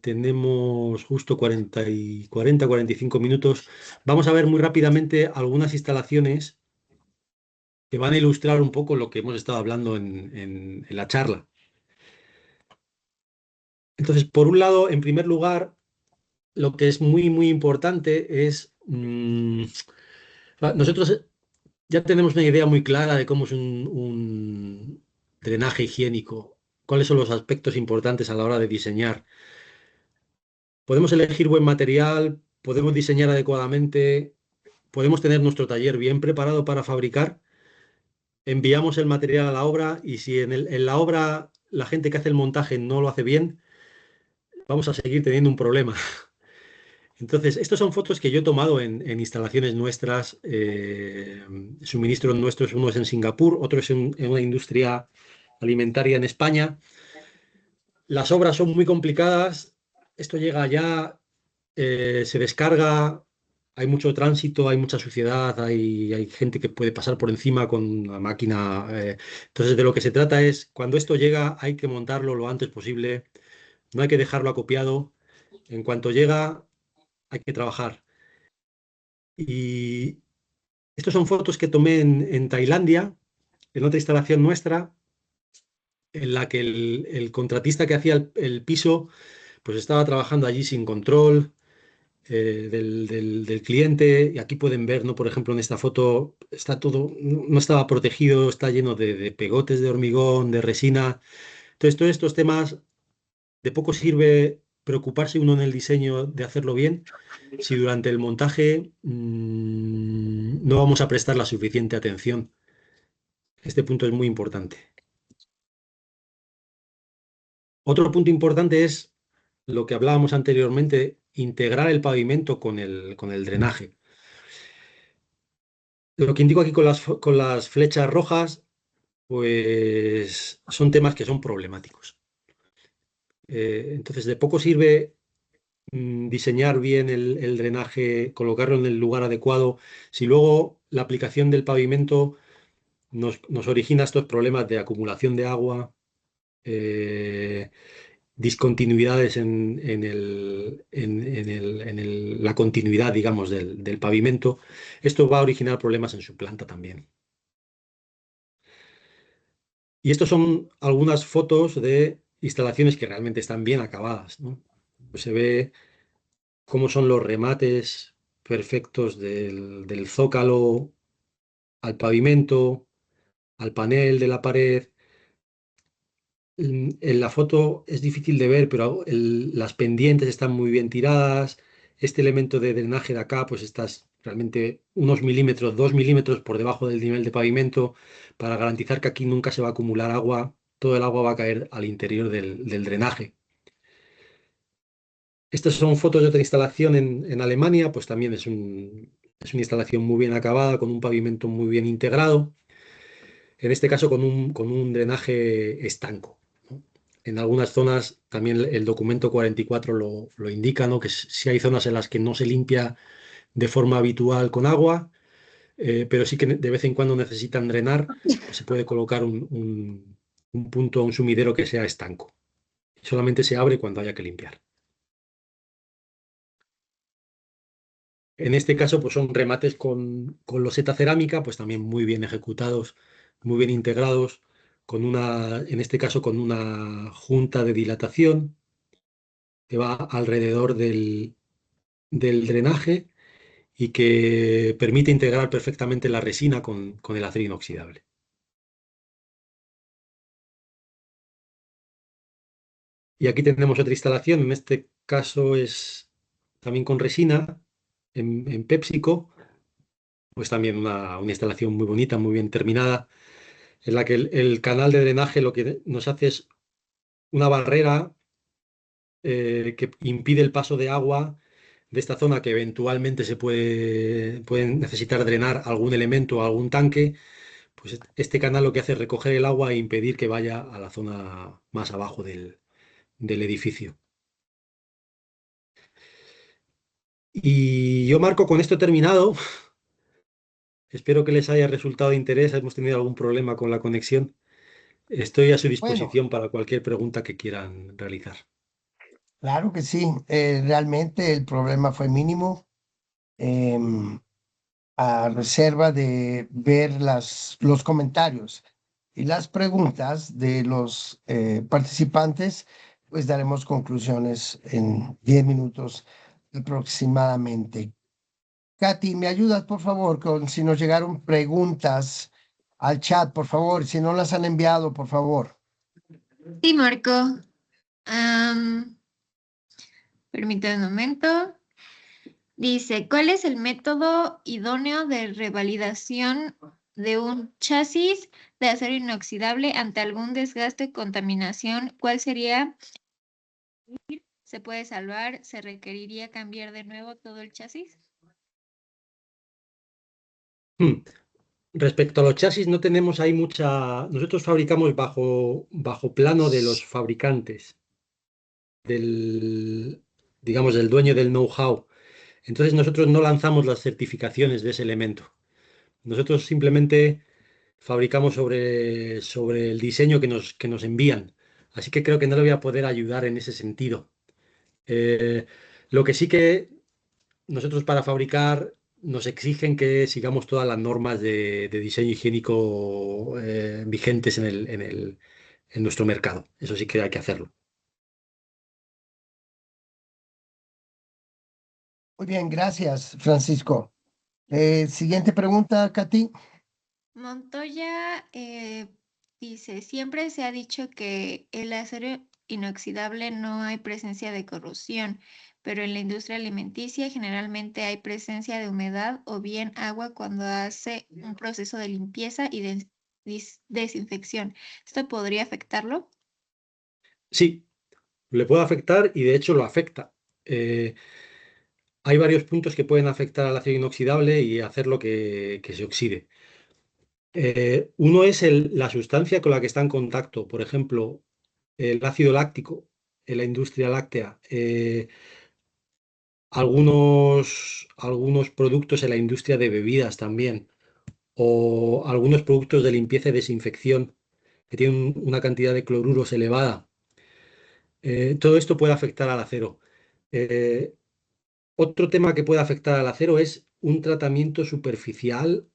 Tenemos justo 45 minutos. Vamos a ver muy rápidamente algunas instalaciones que van a ilustrar un poco lo que hemos estado hablando en la charla. Entonces, por un lado, en primer lugar, lo que es muy, muy importante es, nosotros ya tenemos una idea muy clara de cómo es un drenaje higiénico. cuáles son los aspectos importantes a la hora de diseñar. Podemos elegir buen material, podemos diseñar adecuadamente, podemos tener nuestro taller bien preparado para fabricar, enviamos el material a la obra y si en la obra la gente que hace el montaje no lo hace bien, vamos a seguir teniendo un problema. Entonces, estas son fotos que yo he tomado en instalaciones nuestras, suministros nuestros, uno es en Singapur, otro es en una industria alimentaria en España. Las obras son muy complicadas, esto llega allá, se descarga, hay mucho tránsito, hay mucha suciedad, hay gente que puede pasar por encima con la máquina. Entonces, de lo que se trata es, cuando esto llega, hay que montarlo lo antes posible, no hay que dejarlo acopiado. En cuanto llega, hay que trabajar. Y estas son fotos que tomé en Tailandia, en otra instalación nuestra, en la que el contratista que hacía el piso, pues estaba trabajando allí sin control del cliente. Y aquí pueden ver, ¿no? Por ejemplo, en esta foto está todo, no estaba protegido, está lleno de pegotes de hormigón, de resina. Entonces, todos estos temas, de poco sirve preocuparse uno en el diseño de hacerlo bien si durante el montaje no vamos a prestar la suficiente atención. Este punto es muy importante. Otro punto importante es lo que hablábamos anteriormente, integrar el pavimento con el drenaje. Lo que indico aquí con las flechas rojas, pues son temas que son problemáticos. Entonces, de poco sirve diseñar bien el drenaje, colocarlo en el lugar adecuado, si luego la aplicación del pavimento nos origina estos problemas de acumulación de agua, eh, discontinuidades la continuidad, digamos, del pavimento. Esto va a originar problemas en su planta también. Y estos son algunas fotos de instalaciones que realmente están bien acabadas, ¿no? Pues se ve cómo son los remates perfectos del zócalo al pavimento, al panel de la pared. En la foto es difícil de ver, pero las pendientes están muy bien tiradas. Este elemento de drenaje de acá, pues estás realmente unos milímetros, 2 milímetros por debajo del nivel de pavimento para garantizar que aquí nunca se va a acumular agua. Todo el agua va a caer al interior del drenaje. Estas son fotos de otra instalación en Alemania, pues también es una instalación muy bien acabada, con un pavimento muy bien integrado, en este caso con un drenaje estanco, ¿no? En algunas zonas también el documento 44 lo indica, ¿no? Que si hay zonas en las que no se limpia de forma habitual con agua, pero sí que de vez en cuando necesitan drenar, pues se puede colocar un punto, un sumidero que sea estanco. Solamente se abre cuando haya que limpiar. En este caso, pues son remates con loseta cerámica, pues también muy bien ejecutados, muy bien integrados, en este caso con una junta de dilatación que va alrededor del drenaje y que permite integrar perfectamente la resina con el acero inoxidable. Y aquí tenemos otra instalación, en este caso es también con resina, en PepsiCo, pues también una instalación muy bonita, muy bien terminada en la que el canal de drenaje lo que nos hace es una barrera que impide el paso de agua de esta zona que eventualmente pueden necesitar drenar algún elemento o algún tanque. Pues este canal lo que hace es recoger el agua e impedir que vaya a la zona más abajo del edificio. Y yo, Marco, con esto he terminado. Espero que les haya resultado de interés. Hemos tenido algún problema con la conexión. Estoy a su Bueno, disposición para cualquier pregunta que quieran realizar. claro que sí. Realmente el problema fue mínimo. em, a reserva de ver los comentarios y las preguntas de los participantes, pues daremos conclusiones en 10 minutos aproximadamente. Katy, ¿me ayudas, por favor, con si nos llegaron preguntas al chat, por favor? Si no las han enviado, por favor. Sí, Marco. Permítame un momento. Dice, ¿cuál es el método idóneo de revalidación de un chasis de acero inoxidable ante algún desgaste o contaminación? ¿Cuál sería? ¿Se puede salvar? ¿Se requeriría cambiar de nuevo todo el chasis? Hmm. Respecto a los chasis, no tenemos ahí mucha. Nosotros fabricamos bajo plano de los fabricantes, del, digamos, del dueño del know-how. Entonces nosotros no lanzamos las certificaciones de ese elemento. Nosotros simplemente fabricamos sobre el diseño que nos envían. Así que creo que no le voy a poder ayudar en ese sentido. Eh, lo que sí que nosotros para fabricar nos exigen que sigamos todas las normas de diseño higiénico vigentes en nuestro mercado. Eso sí que hay que hacerlo. Muy bien, gracias, Francisco. Siguiente pregunta, Katy. Montoya dice, siempre se ha dicho que el acero inoxidable no hay presencia de corrosión, pero en la industria alimenticia generalmente hay presencia de humedad o bien agua cuando hace un proceso de limpieza y desinfección. ¿Esto podría afectarlo? Sí, le puede afectar y de hecho lo afecta. Eh, Hay varios puntos que pueden afectar al acero inoxidable y hacerlo que se oxide. Uno es la sustancia con la que está en contacto, por ejemplo, el ácido láctico en la industria láctea, algunos productos en la industria de bebidas también, o algunos productos de limpieza y desinfección que tienen una cantidad de cloruros elevada. Todo esto puede afectar al acero. Eh, Otro tema que puede afectar al acero es un tratamiento superficial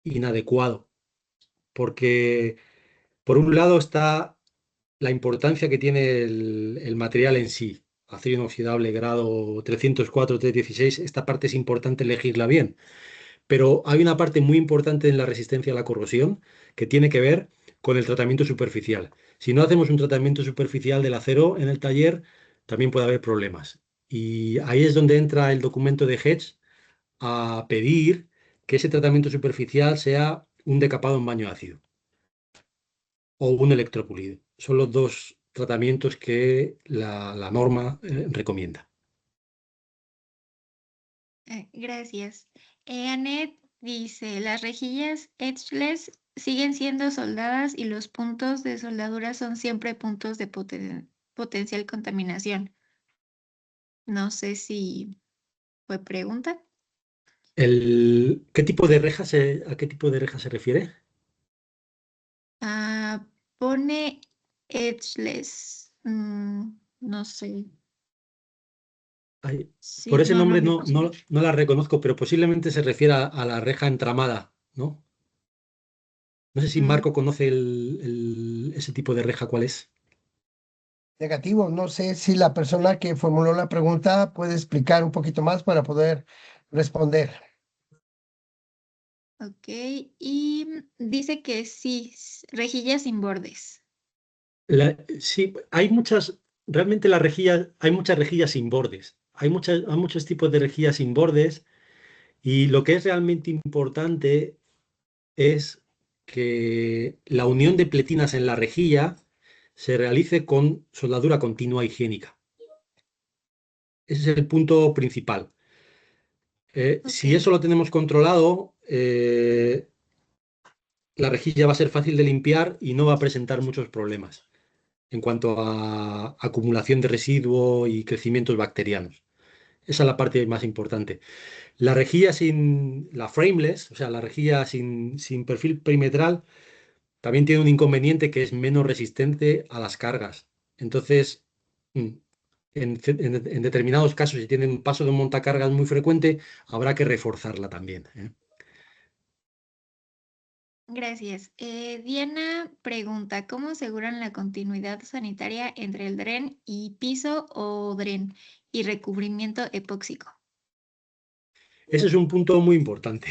inadecuado, porque por un lado está la importancia que tiene el material en sí, acero inoxidable grado 304, 316, esta parte es importante elegirla bien, pero hay una parte muy importante en la resistencia a la corrosión que tiene que ver con el tratamiento superficial. Si no hacemos un tratamiento superficial del acero en el taller, también puede haber problemas. Y ahí es donde entra el documento de Hedge a pedir que ese tratamiento superficial sea un decapado en baño ácido o un electropulido. Son los dos tratamientos que la norma recomienda. Gracias. Annette dice, las rejillas edgeless siguen siendo soldadas y los puntos de soldadura son siempre puntos de potencial contaminación. No sé si fue pregunta. ¿Qué tipo de a qué tipo de reja se refiere? Ah, pone edgeless. No sé. Ay, Sí, por ese no lo nombre no, reconozco. no la reconozco, pero posiblemente se refiere a la reja entramada, ¿no? No sé si Mm, Marco conoce ese tipo de reja, ¿cuál es? Negativo. No sé si la persona que formuló la pregunta puede explicar un poquito más para poder responder. ok. Y dice que sí, rejillas sin bordes. Sí, realmente hay muchas rejillas sin bordes. Hay muchos tipos de rejillas sin bordes y lo que es realmente importante es que la unión de pletinas en la rejilla se realice con soldadura continua higiénica. Ese es el punto principal. Ok. Si eso lo tenemos controlado, la rejilla va a ser fácil de limpiar y no va a presentar muchos problemas en cuanto a acumulación de residuo y crecimientos bacterianos. Esa es la parte más importante. La frameless, o sea, la rejilla sin perfil perimetral, también tiene un inconveniente que es menos resistente a las cargas. Entonces, mm, en determinados casos, si tienen un paso de montacargas muy frecuente, habrá que reforzarla también, ¿eh? Gracias. Diana pregunta, ¿cómo aseguran la continuidad sanitaria entre el dren y piso o dren y recubrimiento epóxico? Ese es un punto muy importante.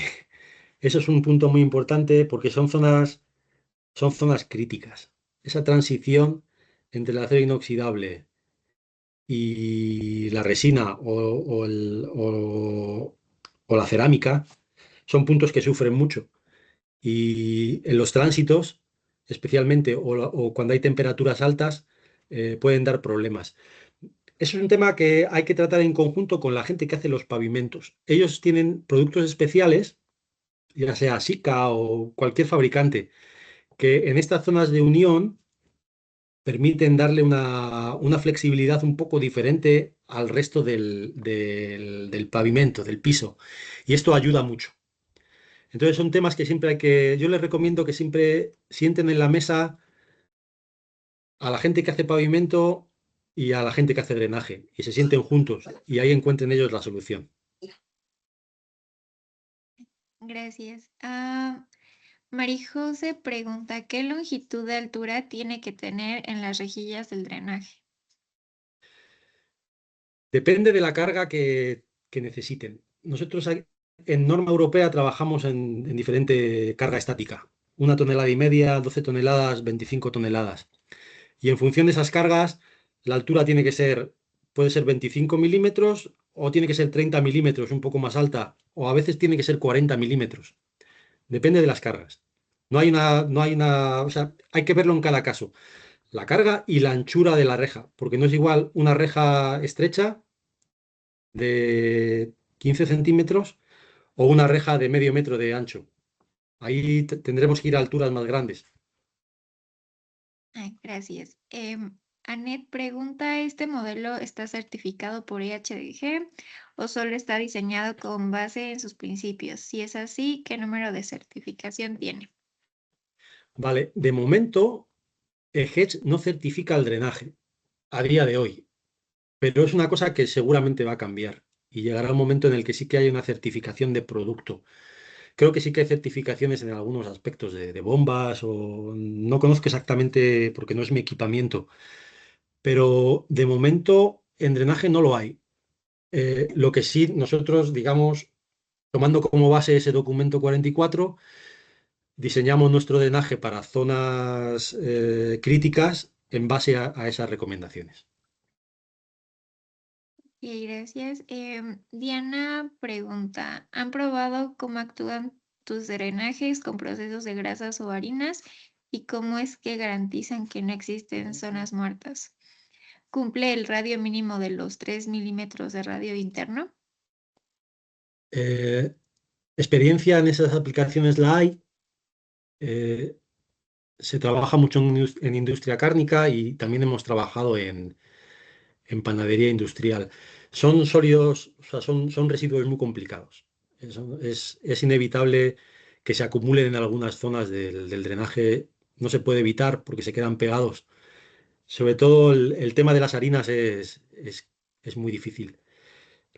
Eso es un punto muy importante porque son zonas críticas. esa transición entre el acero inoxidable y la resina o la cerámica son puntos que sufren mucho. Y en los tránsitos, especialmente, o cuando hay temperaturas altas, pueden dar problemas. Eso es un tema que hay que tratar en conjunto con la gente que hace los pavimentos. Ellos tienen productos especiales, ya sea Sika o cualquier fabricante, que en estas zonas de unión permiten darle una flexibilidad un poco diferente al resto del pavimento, del piso. Y esto ayuda mucho. Entonces son temas que siempre yo les recomiendo que siempre sienten en la mesa a la gente que hace pavimento y a la gente que hace drenaje y se sienten juntos y ahí encuentren ellos la solución. Gracias. Marijose pregunta, ¿qué longitud de altura tiene que tener en las rejillas del drenaje? Depende de la carga que necesiten. Nosotros en norma europea trabajamos en diferente carga estática. 1,5 toneladas, 12 toneladas, 25 toneladas. Y en función de esas cargas, la altura puede ser 25 milímetros o tiene que ser 30 milímetros, un poco más alta, o a veces tiene que ser 40 milímetros. Depende de las cargas. O sea, hay que verlo en cada caso. La carga y la anchura de la reja, porque no es igual una reja estrecha de 15 centímetros o una reja de medio metro de ancho. Ahí tendremos que ir a alturas más grandes. Ay, gracias. Anet pregunta, ¿este modelo está certificado por IHDG o solo está diseñado con base en sus principios? Si es así, ¿qué número de certificación tiene? Vale, de momento, el Hedge no certifica el drenaje a día de hoy, pero es una cosa que seguramente va a cambiar y llegará un momento en el que sí que hay una certificación de producto. Creo que sí que hay certificaciones en algunos aspectos de bombas o no conozco exactamente porque no es mi equipamiento, pero de momento en drenaje no lo hay. Lo que sí nosotros, digamos, tomando como base ese documento 44, diseñamos nuestro drenaje para zonas críticas en base a esas recomendaciones. Y gracias. Diana pregunta, ¿han probado cómo actúan tus drenajes con procesos de grasas o harinas y cómo es que garantizan que no existen zonas muertas? ¿Cumple el radio mínimo de los 3 milímetros de radio interno? Eh, Experiencia en esas aplicaciones la hay. Eh, Se trabaja mucho en industria cárnica y también hemos trabajado en panadería industrial. Son sólidos, o sea, son residuos muy complicados. Es inevitable que se acumulen en algunas zonas del drenaje. No se puede evitar porque se quedan pegados. Sobre todo el tema de las harinas es muy difícil.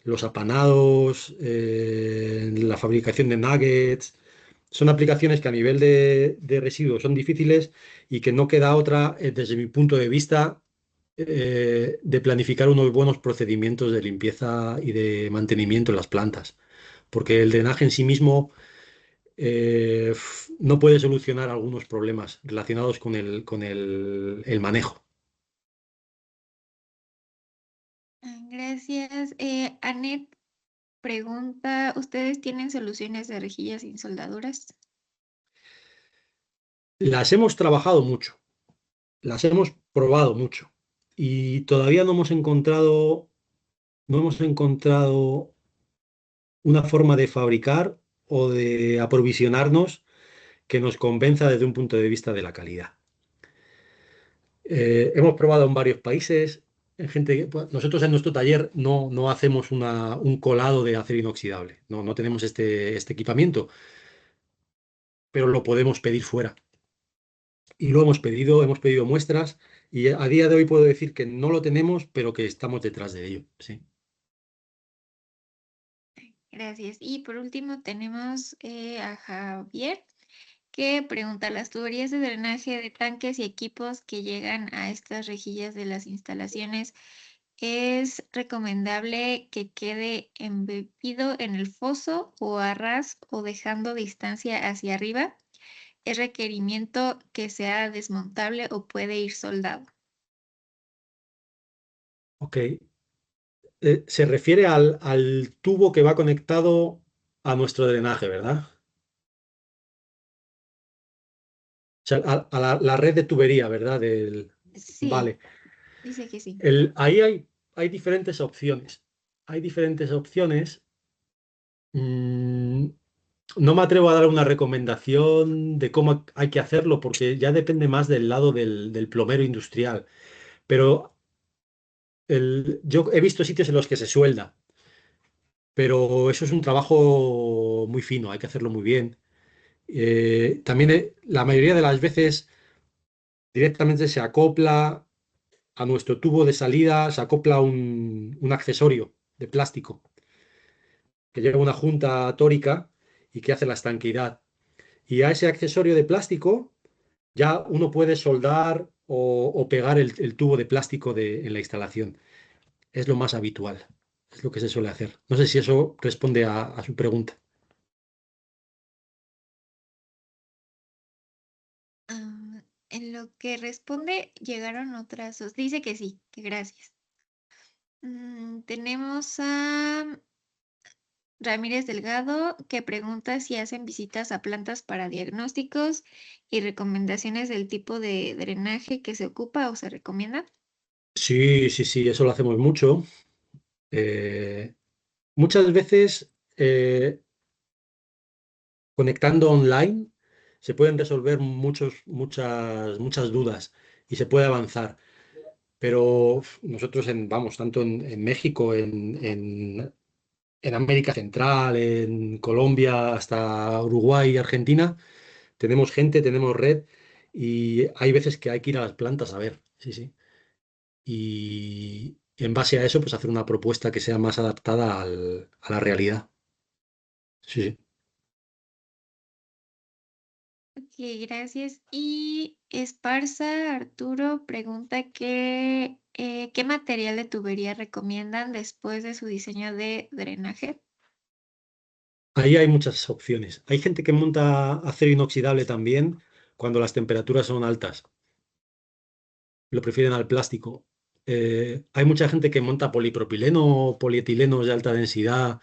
Los apanados, la fabricación de nuggets, son aplicaciones que a nivel de residuos son difíciles y que no queda otra, desde mi punto de vista, de planificar unos buenos procedimientos de limpieza y de mantenimiento en las plantas, porque el drenaje en sí mismo no puede solucionar algunos problemas relacionados con el manejo. Gracias. Anet pregunta, ¿ustedes tienen soluciones de rejillas sin soldaduras? Las hemos trabajado mucho, las hemos probado mucho y todavía no hemos encontrado una forma de fabricar o de aprovisionarnos que nos convenza desde un punto de vista de la calidad. Hemos probado en varios países. Pues, nosotros en nuestro taller no hacemos un colado de acero inoxidable. No tenemos este equipamiento, pero lo podemos pedir fuera. Y lo hemos pedido muestras y a día de hoy puedo decir que no lo tenemos, pero que estamos detrás de ello. Sí. Gracias. Y por último tenemos a Javier que pregunta, ¿las tuberías de drenaje de tanques y equipos que llegan a estas rejillas de las instalaciones es recomendable que quede embebido en el foso o a ras o dejando distancia hacia arriba? ¿Es requerimiento que sea desmontable o puede ir soldado? Ok. Se refiere al tubo que va conectado a nuestro drenaje, ¿verdad? O sea, a la red de tubería, ¿verdad? Sí, Vale. dice que sí. Ahí hay diferentes opciones. Hay diferentes opciones. Mm, no me atrevo a dar una recomendación de cómo hay que hacerlo porque ya depende más del lado del plomero industrial. Pero yo he visto sitios en los que se suelda, pero eso es un trabajo muy fino, hay que hacerlo muy bien. También la mayoría de las veces directamente se acopla a nuestro tubo de salida, se acopla un accesorio de plástico que lleva una junta tórica y que hace la estanqueidad. Y a ese accesorio de plástico ya uno puede soldar o pegar el tubo de plástico en la instalación. Es lo más habitual, es lo que se suele hacer. No sé si eso responde a su pregunta. En lo que responde, llegaron otras dos. Dice que sí, que gracias. Tenemos a Ramírez Delgado que pregunta si hacen visitas a plantas para diagnósticos y recomendaciones del tipo de drenaje que se ocupa o se recomienda. Sí, sí, sí, eso lo hacemos mucho. Eh, muchas veces conectando online se pueden resolver muchas dudas y se puede avanzar. Pero nosotros vamos, tanto en México, en América Central, en Colombia, hasta Uruguay y Argentina, tenemos gente, tenemos red y hay veces que hay que ir a las plantas a ver, sí, sí. Y en base a eso, pues hacer una propuesta que sea más adaptada a la realidad. Sí, sí. Ok, gracias. Y Esparza Arturo pregunta que, ¿qué material de tubería recomiendan después de su diseño de drenaje? Ahí hay muchas opciones. Hay gente que monta acero inoxidable también cuando las temperaturas son altas. Lo prefieren al plástico. Hay mucha gente que monta polipropileno o polietilenos de alta densidad.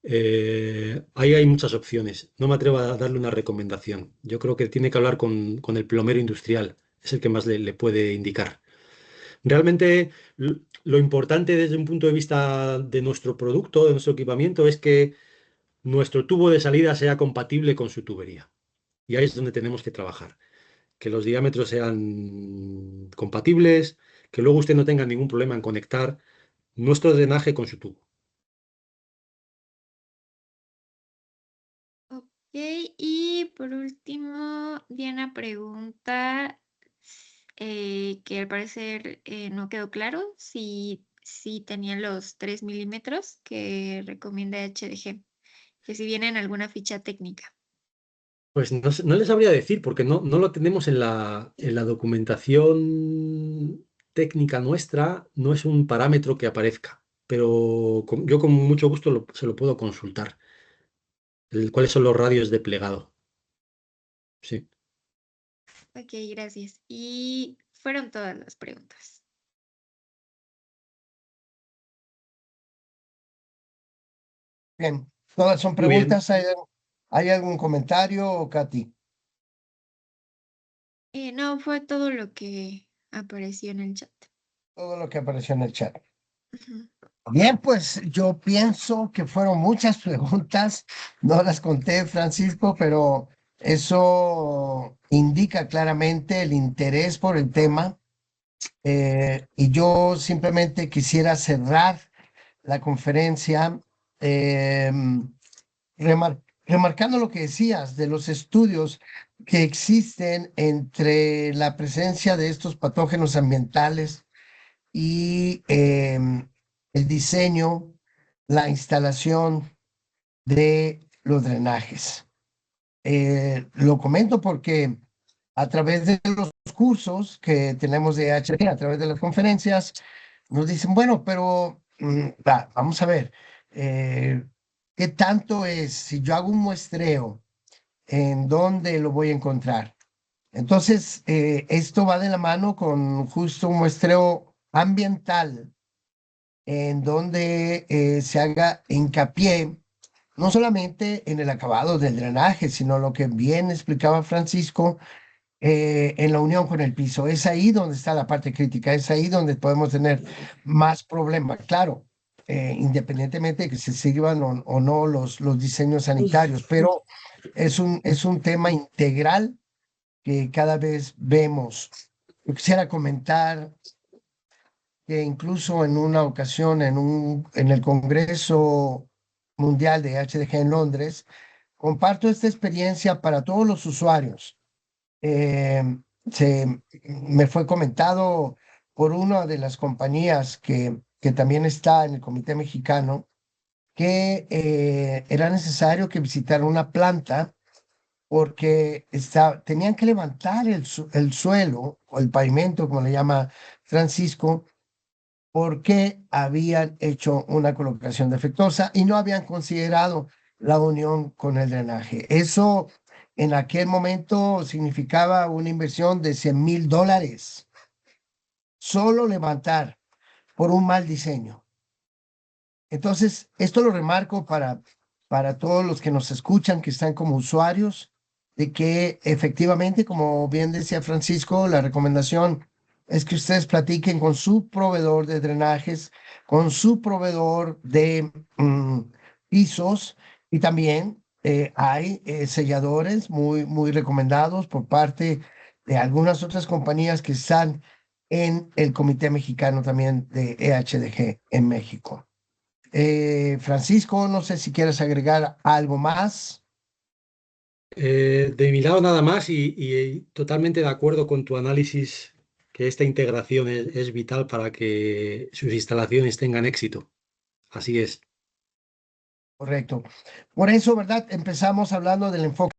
Ahí hay muchas opciones. No me atrevo a darle una recomendación. Yo creo que tiene que hablar con el plomero industrial. Es el que más le puede indicar. Realmente lo importante desde un punto de vista de nuestro producto, de nuestro equipamiento, es que nuestro tubo de salida sea compatible con su tubería. Y ahí es donde tenemos que trabajar. Que los diámetros sean compatibles, que luego usted no tenga ningún problema en conectar nuestro drenaje con su tubo. Ok, y por último, Diana pregunta que al parecer no quedó claro si tenían los 3 milímetros que recomienda HDG, que si viene en alguna ficha técnica. Pues no les sabría decir porque no lo tenemos en la documentación técnica nuestra, no es un parámetro que aparezca, pero yo con mucho gusto se lo puedo consultar. ¿Cuáles son los radios de plegado? Sí. Ok, gracias. Y fueron todas las preguntas. Bien, todas son Muy bien. preguntas. ¿Hay algún comentario, Katy? No, fue todo lo que apareció en el chat. Todo lo que apareció en el chat. Ujú. Bien, pues yo pienso que fueron muchas preguntas, no las conté, Francisco, pero eso indica claramente el interés por el tema. Y yo simplemente quisiera cerrar la conferencia eh, remarcando lo que decías de los estudios que existen entre la presencia de estos patógenos ambientales y el diseño, la instalación de los drenajes. Lo comento porque a través de los cursos que tenemos de HG, a través de las conferencias, nos dicen, bueno, pero vamos a ver, ¿qué tanto es si yo hago un muestreo en dónde lo voy a encontrar. Entonces, esto va de la mano con justo un muestreo ambiental en donde se haga hincapié no solamente en el acabado del drenaje, sino lo que bien explicaba Francisco, en la unión con el piso. Es ahí donde está la parte crítica, es ahí donde podemos tener más problemas. Claro, independientemente de que se sirvan o no los diseños sanitarios, pero es un tema integral que cada vez vemos. Yo quisiera comentar que incluso en una ocasión en el Congreso Mundial de HDG en Londres, comparto esta experiencia para todos los usuarios. Eh, me fue comentado por una de las compañías que también está en el Comité Mexicano que era necesario que visitaran una planta porque tenían que levantar el suelo o el pavimento, como le llama Francisco, porque habían hecho una colocación defectuosa y no habían considerado la unión con el drenaje. Eso en aquel momento significaba una inversión de $100,000. Solo levantar por un mal diseño. Entonces, esto lo remarco para todos los que nos escuchan, que están como usuarios, de que efectivamente, como bien decía Francisco, la recomendación es que ustedes platiquen con su proveedor de drenajes, con su proveedor de pisos y también hay selladores muy recomendados por parte de algunas otras compañías que están en el Comité Mexicano también de EHDG en México. Francisco, no sé si quieres agregar algo más. De mi lado nada más y totalmente de acuerdo con tu análisis que esta integración es vital para que sus instalaciones tengan éxito. Así es. Correcto. Por eso, ¿verdad? Empezamos hablando del enfoque